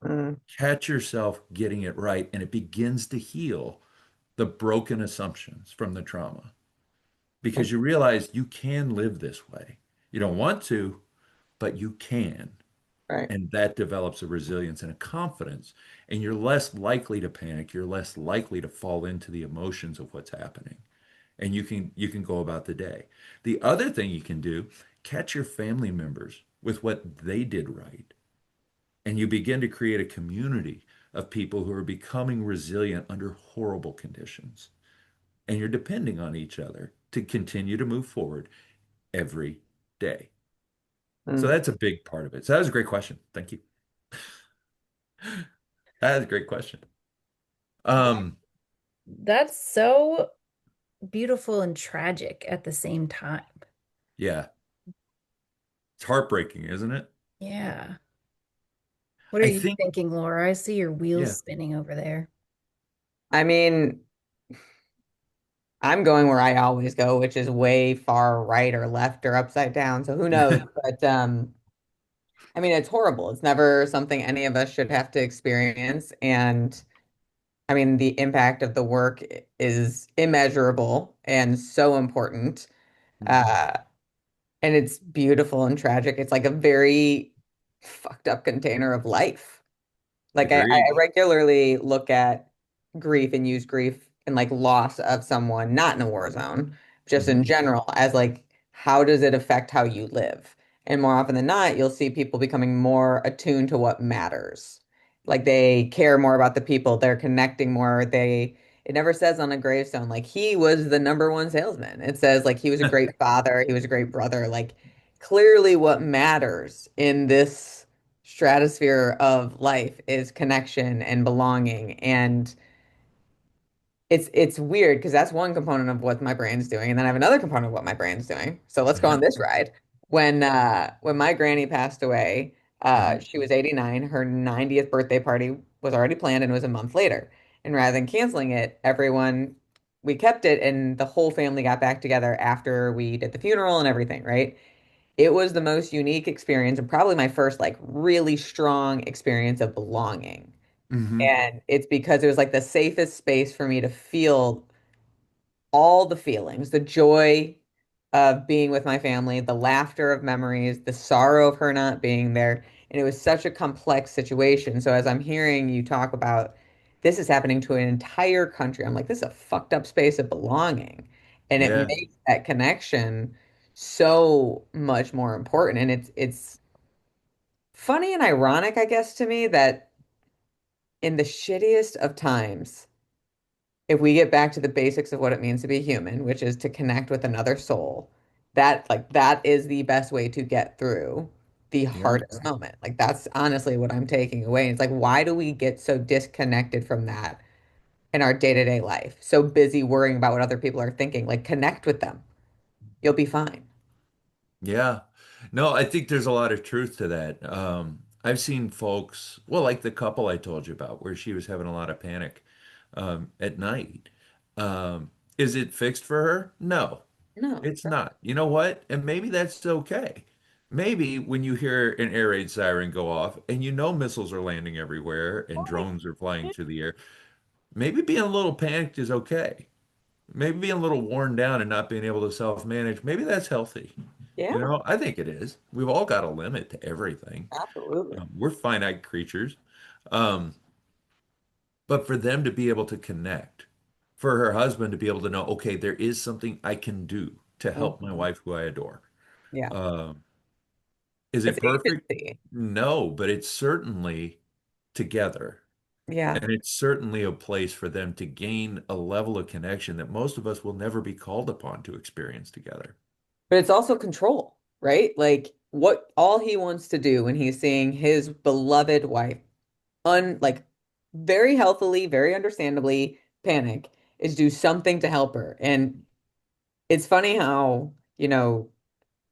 Mm, Catch yourself getting it right, and it begins to heal the broken assumptions from the trauma because you realize you can live this way. You don't want to, but you can. right. And that develops a resilience and a confidence, and you're less likely to panic. You're less likely to fall into the emotions of what's happening. And you can go about the day. The other thing you can do, catch your family members with what they did right. And you begin to create a community of people who are becoming resilient under horrible conditions. And you're depending on each other to continue to move forward every day. So Mm. that's a big part of it. So that was a great question. Thank you. That is a great question. Um, That's so beautiful and tragic at the same time. yeah, it's heartbreaking, isn't it? Yeah. What are I you think, thinking, Laura? I see your wheels yeah. spinning over there. I mean, I'm going where I always go, which is way far right or left or upside down. So who knows? But I mean, it's horrible. It's never something any of us should have to experience. And I mean, the impact of the work is immeasurable and so important. Mhm. Uh, and it's beautiful and tragic. It's like a very fucked up container of life. Like I Agreed. regularly look at grief and use grief and like loss of someone, not in a war zone, just in Mhm. general, as like how does it affect how you live? And more often than not, you'll see people becoming more attuned to what matters. Like they care more about the people, they're connecting more. It never says on a gravestone, like he was the number one salesman. It says like he was a great father, he was a great brother. Like clearly what matters in this stratosphere of life is connection and belonging. And it's weird because that's one component of what my brain's doing. And then I have another component of what my brain's doing. So let's go on this ride. When my granny passed away, Mhm. she was 89. Her 90th birthday party was already planned and it was a month later. And rather than canceling it, we kept it and the whole family got back together after we did the funeral and everything, right? It was the most unique experience and probably my first like really strong experience of belonging. Mhm. And it's because it was like the safest space for me to feel all the feelings, the joy of being with my family, the laughter of memories, the sorrow of her not being there. And it was such a complex situation. So as I'm hearing you talk about this is happening to an entire country, I'm like, this is a fucked up space of belonging. And it Yeah. makes that connection so much more important. And it's funny and ironic, I guess, to me that in the shittiest of times, if we get back to the basics of what it means to be human, which is to connect with another soul, that is the best way to get through the Yeah. hardest moment. Like that's honestly what I'm taking away. It's like, why do we get so disconnected from that in our day-to-day life? So busy worrying about what other people are thinking. Like connect with them. You'll be fine. Yeah. No, I think there's a lot of truth to that. I've seen folks, well, like the couple I told you about, where she was having a lot of panic at night. Is it fixed for her? No, No. it's not. You know what? And maybe that's okay. Maybe when you hear an air raid siren go off and you know missiles are landing everywhere and drones are flying through the air, maybe being a little panicked is okay. Maybe being a little worn down and not being able to self-manage, maybe that's healthy. Yeah, You know, I think it is. We've all got a limit to everything. absolutely. We're finite creatures. Um, but for them to be able to connect, for her husband to be able to know, okay, there is something I can do to help my Mhm. wife who I adore. Yeah. Um, is It's it perfect? agency. No, but it's certainly together. Yeah. And it's certainly a place for them to gain a level of connection that most of us will never be called upon to experience together. But it's also control, right? Like what all he wants to do when he's seeing his beloved wife like very healthily, very understandably panic is do something to help her. And it's funny how,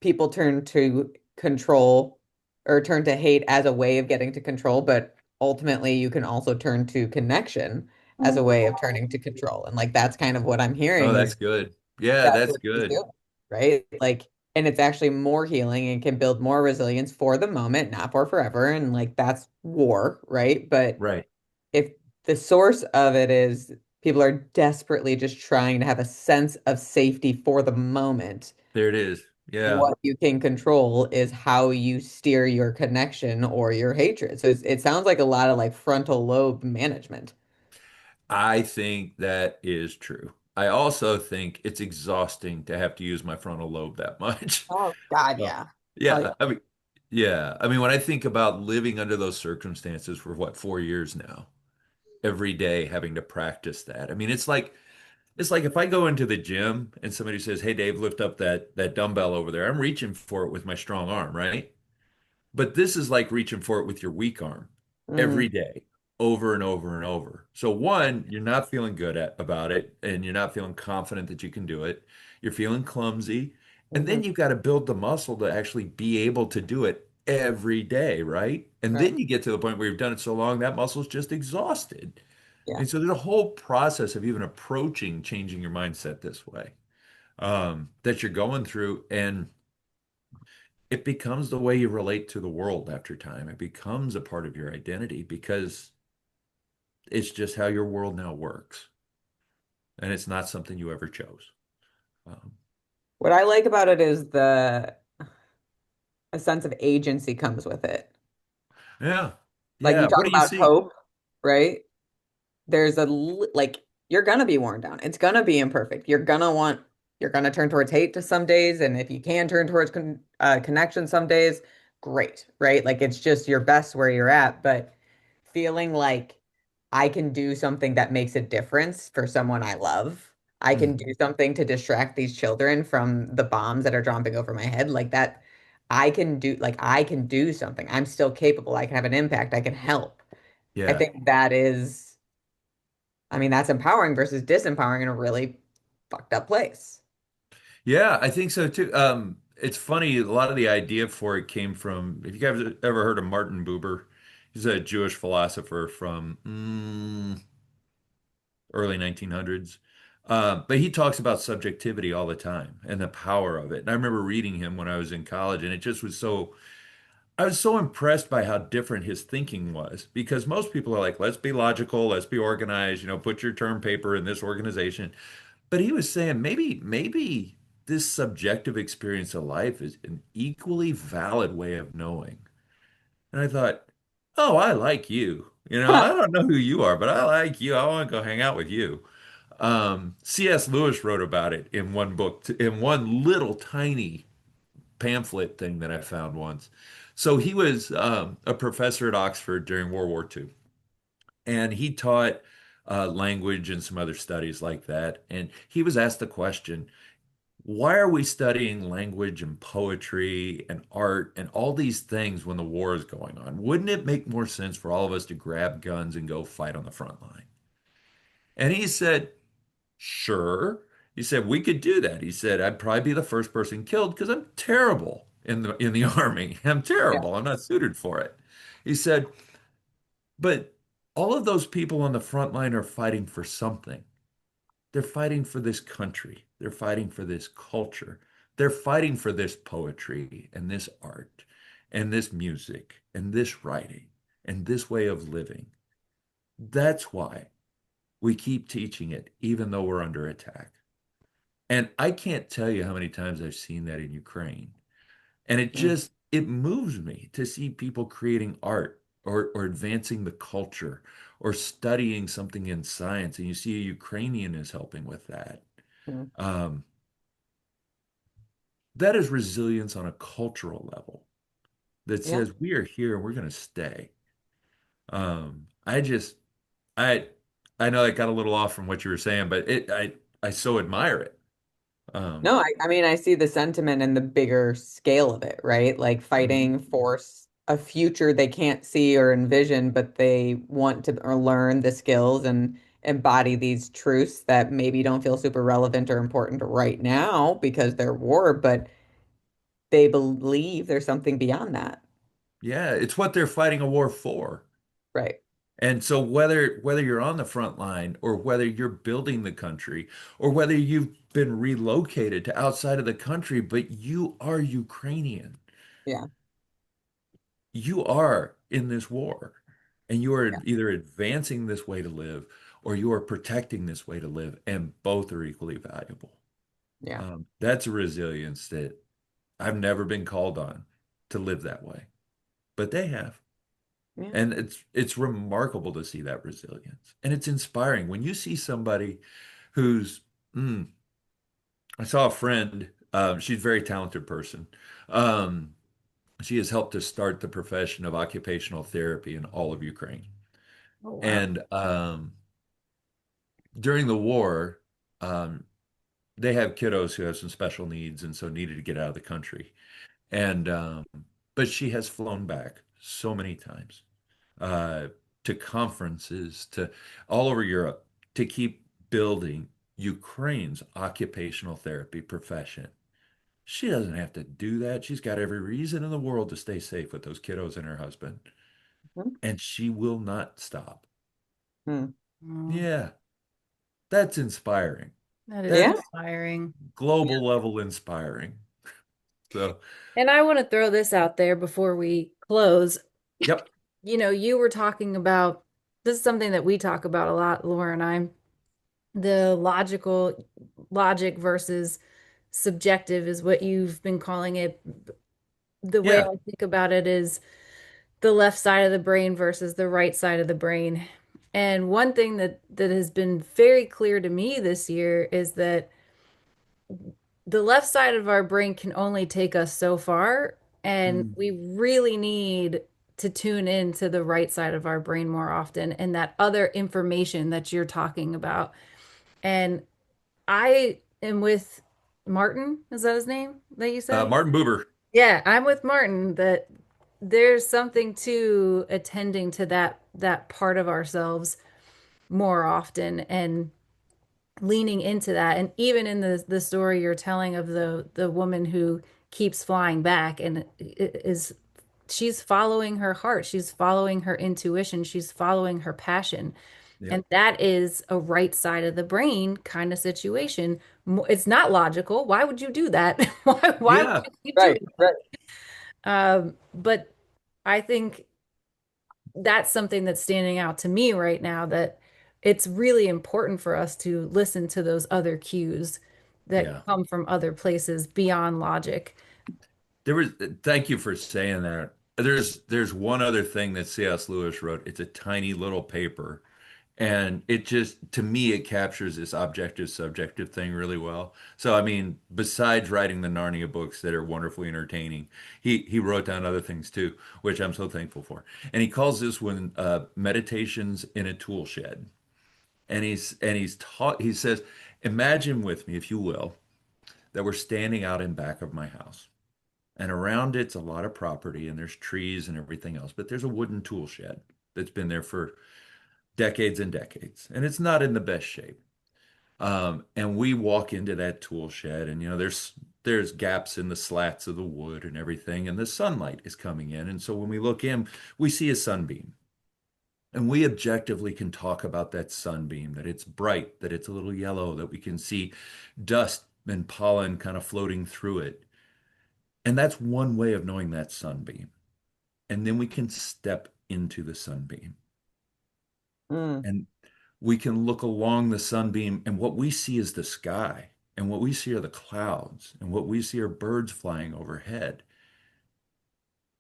people turn to control or turn to hate as a way of getting to control, but ultimately you can also turn to connection as a way of turning to control. And like that's kind of what I'm Oh, hearing that's is good. Yeah, that's that's what she's good. doing, right? Like, and it's actually more healing and can build more resilience for the moment, not for forever. And like that's war, right? But Right. if the source of it is people are desperately just trying to have a sense of safety for the moment, There it is. Yeah. what you can control is how you steer your connection or your hatred. So it sounds like a lot of like frontal lobe management. I think that is true. I also think it's exhausting to have to use my frontal lobe that much. Oh God, Uh, yeah. Hell yeah, yeah. I mean, when I think about living under those circumstances for what, 4 years now, every day having to practice that. I mean, it's like if I go into the gym and somebody says, "Hey, Dave, lift up that dumbbell over there." I'm reaching for it with my strong arm, right? But this is like reaching for it with your weak arm every Mm, day, over and over and over. So one, you're not feeling good about it, and you're not feeling confident that you can do it. You're feeling clumsy, and hmm then you've got to build the muscle to actually be able to do it every day, right? And right. then you get to the point where you've done it so long that muscle's just exhausted. Yeah. And so there's a whole process of even approaching changing your mindset this way, that you're going through, and it becomes the way you relate to the world after time. It becomes a part of your identity because it's just how your world now works, and it's not something you ever chose. Um, What I like about it is the a sense of agency comes with it. yeah, Like you yeah. What talk do you about see? hope, right? Like you're gonna be worn down. It's gonna be imperfect. You're gonna turn towards hate to some days, and if you can turn towards connection some days, great, right? Like it's just your best where you're at, but feeling like I can do something that makes a difference for someone I love. I can do Mhm. something to distract these children from the bombs that are dropping over my head. Like that, I can do something. I'm still capable. I can have an impact. I can help. I Yeah, think that is, I mean, that's empowering versus disempowering in a really fucked up place. yeah. I think so too. It's funny. A lot of the idea for it came from. If you guys ever heard of Martin Buber, he's a Jewish philosopher from early 1900s. But he talks about subjectivity all the time and the power of it. And I remember reading him when I was in college, and it just was so, I was so impressed by how different his thinking was because most people are like, let's be logical, let's be organized, put your term paper in this organization. But he was saying maybe this subjective experience of life is an equally valid way of knowing. And I thought, oh, I like you. I don't know who you are, but I like you. I want to go hang out with you. C.S. Lewis wrote about it in one book, in one little tiny pamphlet thing that I found once. So he was a professor at Oxford during World War II, and he taught language and some other studies like that. And he was asked the question, why are we studying language and poetry and art and all these things when the war is going on? Wouldn't it make more sense for all of us to grab guns and go fight on the front line? And he said, sure. He said we could do that. He said I'd probably be the first person killed because I'm terrible in the army. I'm Yeah. terrible. I'm not suited for it. He said, but all of those people on the front line are fighting for something. They're fighting for this country. They're fighting for this culture. They're fighting for this poetry and this art and this music and this writing and this way of living. That's why we keep teaching it, even though we're under attack. And I can't tell you how many times I've seen that in Ukraine. And Mm, it moves me to see people creating art or advancing the culture or studying something in science. And you see a Ukrainian is helping with that. mm. Um, that is resilience on a cultural level that Yeah. says we are here and we're going to stay. I just, I, I know I got a little off from what you were saying, but I so admire it. Um, No, I mean, I see the sentiment and the bigger scale of it, right? Like mhm. fighting for a future they can't see or envision, but they want to or learn the skills embody these truths that maybe don't feel super relevant or important right now because they're war, but they believe there's something beyond that. Yeah, it's what they're fighting a war for. Right. And so whether you're on the front line or whether you're building the country or whether you've been relocated to outside of the country, but you are Ukrainian, Yeah. you are in this war and you are Yeah. either advancing this way to live or you are protecting this way to live, and both are equally valuable. Yeah. That's a resilience that I've never been called on to live that way, but they have. Yeah. And it's remarkable to see that resilience. And it's inspiring when you see somebody who's, mm, I saw a friend, she's a very talented person. Um, she has helped to start the profession of occupational therapy in all of Ukraine. Oh, wow. And during the war, um, they have kiddos who have some special needs and so needed to get out of the country. And but she has flown back so many times uh, to conferences, to all over Europe, to keep building Ukraine's occupational therapy profession. She doesn't have to do that. She's got every reason in the world to stay safe with those kiddos and her husband, Mhm. and she will not stop. Mm. Oh, Yeah, that's inspiring. that is Yeah. That's inspiring. Yeah. global level inspiring. So, And I want to throw this out there before we close. yep. You were talking about this is something that we talk about a lot, Laura and I, the logic versus subjective is what you've been calling it. The way Yeah. I think about it is the left side of the brain versus the right side of the brain. And one thing that has been very clear to me this year is that the left side of our brain can only take us so far, and Mm. we really need to tune into the right side of our brain more often and that other information that you're talking about. And I am with Martin, is that his name that you said? Martin Buber. Yeah, I'm with Martin that there's something to attending to that part of ourselves more often and leaning into that. And even in the story you're telling of the woman who keeps flying back and is she's following her heart, she's following her intuition, she's following her passion. And Yep. that is a right side of the brain kind of situation. It's not logical. Why would you do that? Why would Yeah. you keep doing Right. Right. but I think that's something that's standing out to me right now that it's really important for us to listen to those other cues that Yeah. come from other places beyond logic. There was, thank you for saying that. There's one other thing that C.S. Lewis wrote. It's a tiny little paper. And it just, to me, it captures this objective subjective thing really well. So, I mean, besides writing the Narnia books that are wonderfully entertaining, he wrote down other things too, which I'm so thankful for. And he calls this one meditations in a tool shed. And he's taught, he says, imagine with me, if you will, that we're standing out in back of my house. And around it's a lot of property and there's trees and everything else, but there's a wooden tool shed that's been there for decades and decades, and it's not in the best shape. And we walk into that tool shed, and there's gaps in the slats of the wood and everything, and the sunlight is coming in. And so when we look in, we see a sunbeam, and we objectively can talk about that sunbeam, that it's bright, that it's a little yellow, that we can see dust and pollen kind of floating through it. And that's one way of knowing that sunbeam. And then we can step into the sunbeam. Mm. And we can look along the sunbeam, and what we see is the sky, and what we see are the clouds, and what we see are birds flying overhead.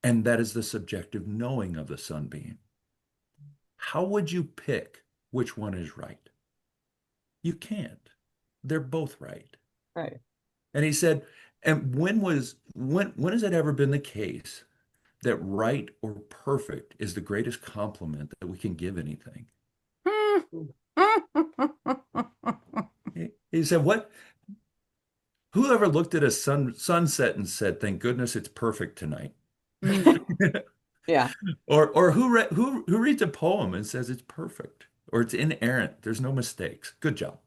And that is the subjective knowing of the sunbeam. How would you pick which one is right? You can't. They're both right. Right. And he said, and when has it ever been the case that right or perfect is the greatest compliment that we can give anything? He said, what? Whoever looked at a sunset and said, "Thank goodness it's perfect tonight," Mm. Yeah. or who reads a poem and says it's perfect? or it's inerrant. There's no mistakes. Good job.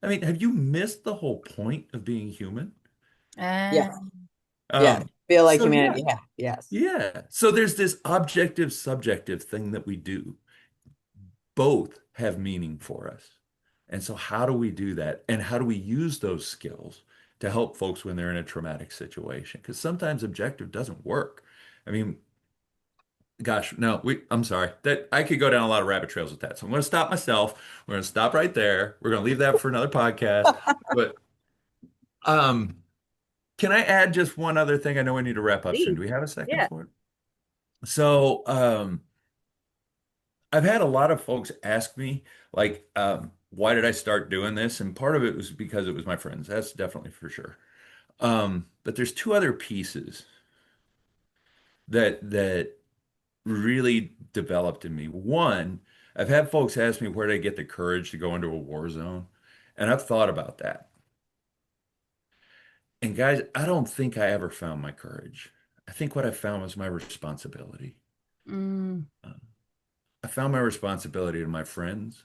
I mean, have you missed the whole point of being human? Yes. Uh, Yes. Um, Feel like so yeah, humanity. Yeah. Yes. yeah. So there's this objective, subjective thing that we do. Both have meaning for us. And so how do we do that? And how do we use those skills to help folks when they're in a traumatic situation? Because sometimes objective doesn't work. I mean, gosh, no, I'm sorry. That I could go down a lot of rabbit trails with that. So I'm going to stop myself. We're going to stop right there. We're going to leave that for another podcast. But um, can I add just one other thing? I know we need to wrap up soon. Please. Do we have a second Yeah. for it? So, I've had a lot of folks ask me, like, why did I start doing this? And part of it was because it was my friends. That's definitely for sure. But there's two other pieces that really developed in me. One, I've had folks ask me where did I get the courage to go into a war zone, and I've thought about that. And guys, I don't think I ever found my courage. I think what I found was my responsibility. Mm, I found my responsibility to my friends.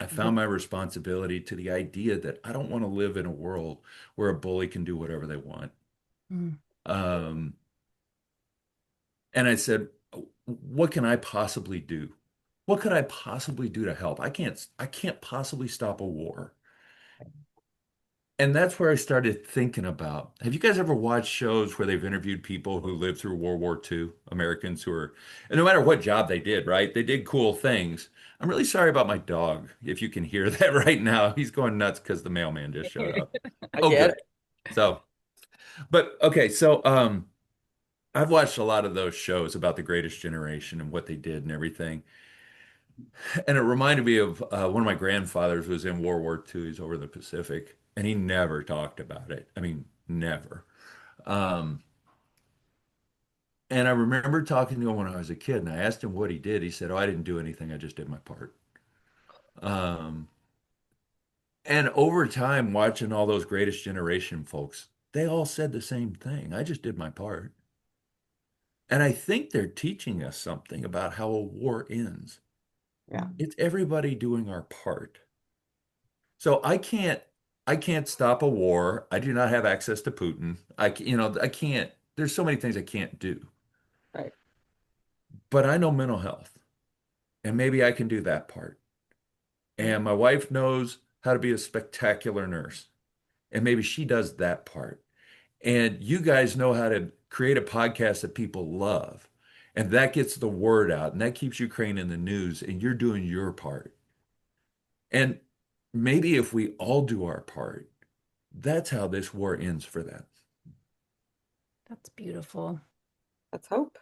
I mhm, found my responsibility to the idea that I don't want to live in a world where a bully can do whatever they want. mm, Um, and I said, what can I possibly do? What could I possibly do to help? I can't possibly stop a war. And that's where I started thinking about. Have you guys ever watched shows where they've interviewed people who lived through World War II, Americans who are, and no matter what job they did, right? They did cool things. I'm really sorry about my dog, if you can hear that right now. He's going nuts because the mailman just showed up. I Oh, get good. it. So, but okay, so I've watched a lot of those shows about the greatest generation and what they did and everything. And it reminded me of one of my grandfathers was in World War II. He's over the Pacific, and he never talked about it. I mean, never. Um, and I remember talking to him when I was a kid, and I asked him what he did. He said, "Oh, I didn't do anything. I just did my part." Um, and over time, watching all those greatest generation folks, they all said the same thing. I just did my part. And I think they're teaching us something about how a war ends. Yeah. It's everybody doing our part. So I can't stop a war. I do not have access to Putin. I can't, there's so many things I can't do. Right. But I know mental health, and maybe I can do that part. Yeah. And my wife knows how to be a spectacular nurse, and maybe she does that part. And you guys know how to create a podcast that people love, and that gets the word out, and that keeps Ukraine in the news, and you're doing your part. And maybe if we all do our part, that's how this war ends for them. that's beautiful. Let's hope.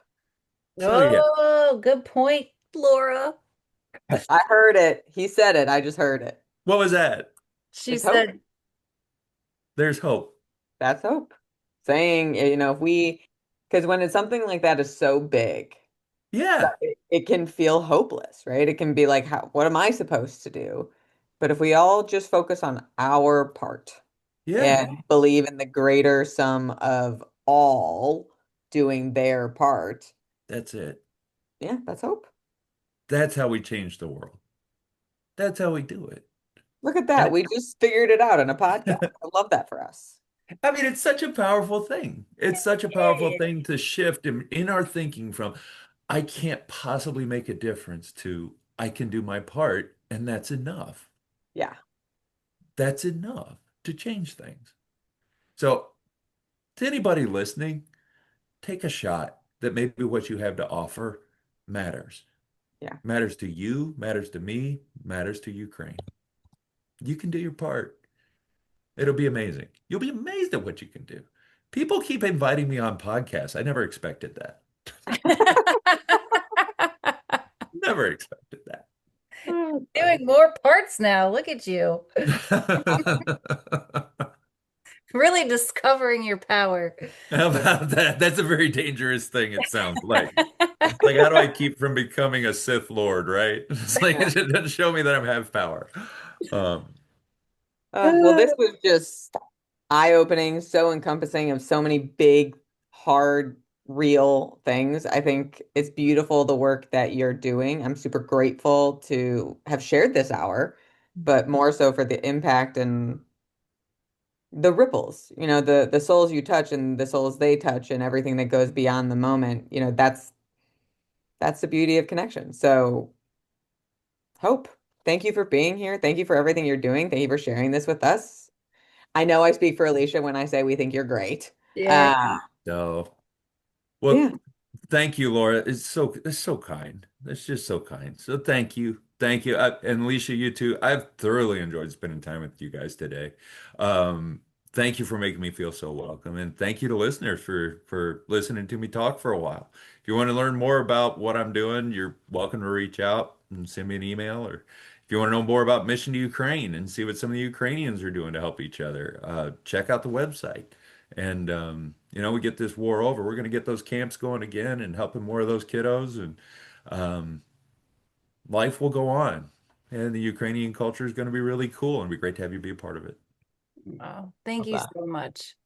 So yeah, Oh, good point, Laura. I heard it. He said it. I just heard it. what was that? She It's hope. said, There's hope. That's hope. Saying, if we, because when it's something like that is so big, Yeah, it can feel hopeless, right? It can be like, what am I supposed to do? But if we all just focus on our part yeah, and believe in the greater sum of all doing their part, that's it. yeah, that's hope. That's how we change the world. That's how we do it. Look at And that. We just figured it out in a podcast. I love that for us. I mean, it's such a powerful thing. It's such a powerful thing to shift in our thinking from, I can't possibly make a difference to, I can do my part, and that's enough. Yeah. That's enough to change things. So, to anybody listening, take a shot that maybe what you have to offer matters. Yeah. Matters to you, matters to me, matters to Ukraine. You can do your part. It'll be amazing. You'll be amazed at what you can do. People keep inviting me on podcasts. I never expected that. Never expected that. Oh, boy. doing more parts now. Look at you. Really discovering your power. How about that? That's a very dangerous thing, it sounds like. Like, how do I keep from becoming a Sith Lord, right? It's like, Yeah. it doesn't show me that I have power. Um, Well, this was just eye-opening, so encompassing of so many big, hard real things. I think it's beautiful the work that you're doing. I'm super grateful to have shared this hour, but more so for the impact and the ripples, the souls you touch and the souls they touch and everything that goes beyond the moment. That's the beauty of connection. So, Hope, thank you for being here. Thank you for everything you're doing. Thank you for sharing this with us. I know I speak for Alicia when I say we think you're great. Yeah. Uh, So, yeah. well, thank you, Laura. It's so kind. It's just so kind. So thank you, and Alicia, you too. I've thoroughly enjoyed spending time with you guys today. Um, Thank you for making me feel so welcome, and thank you to listeners for listening to me talk for a while. If you want to learn more about what I'm doing, you're welcome to reach out and send me an email, or if you want to know more about Mission to Ukraine and see what some of the Ukrainians are doing to help each other, check out the website. And we get this war over. We're going to get those camps going again and helping more of those kiddos, and um, life will go on. And the Ukrainian culture is going to be really cool, and it'd be great to have you be a part of it. Wow. Thank Love you that. so much.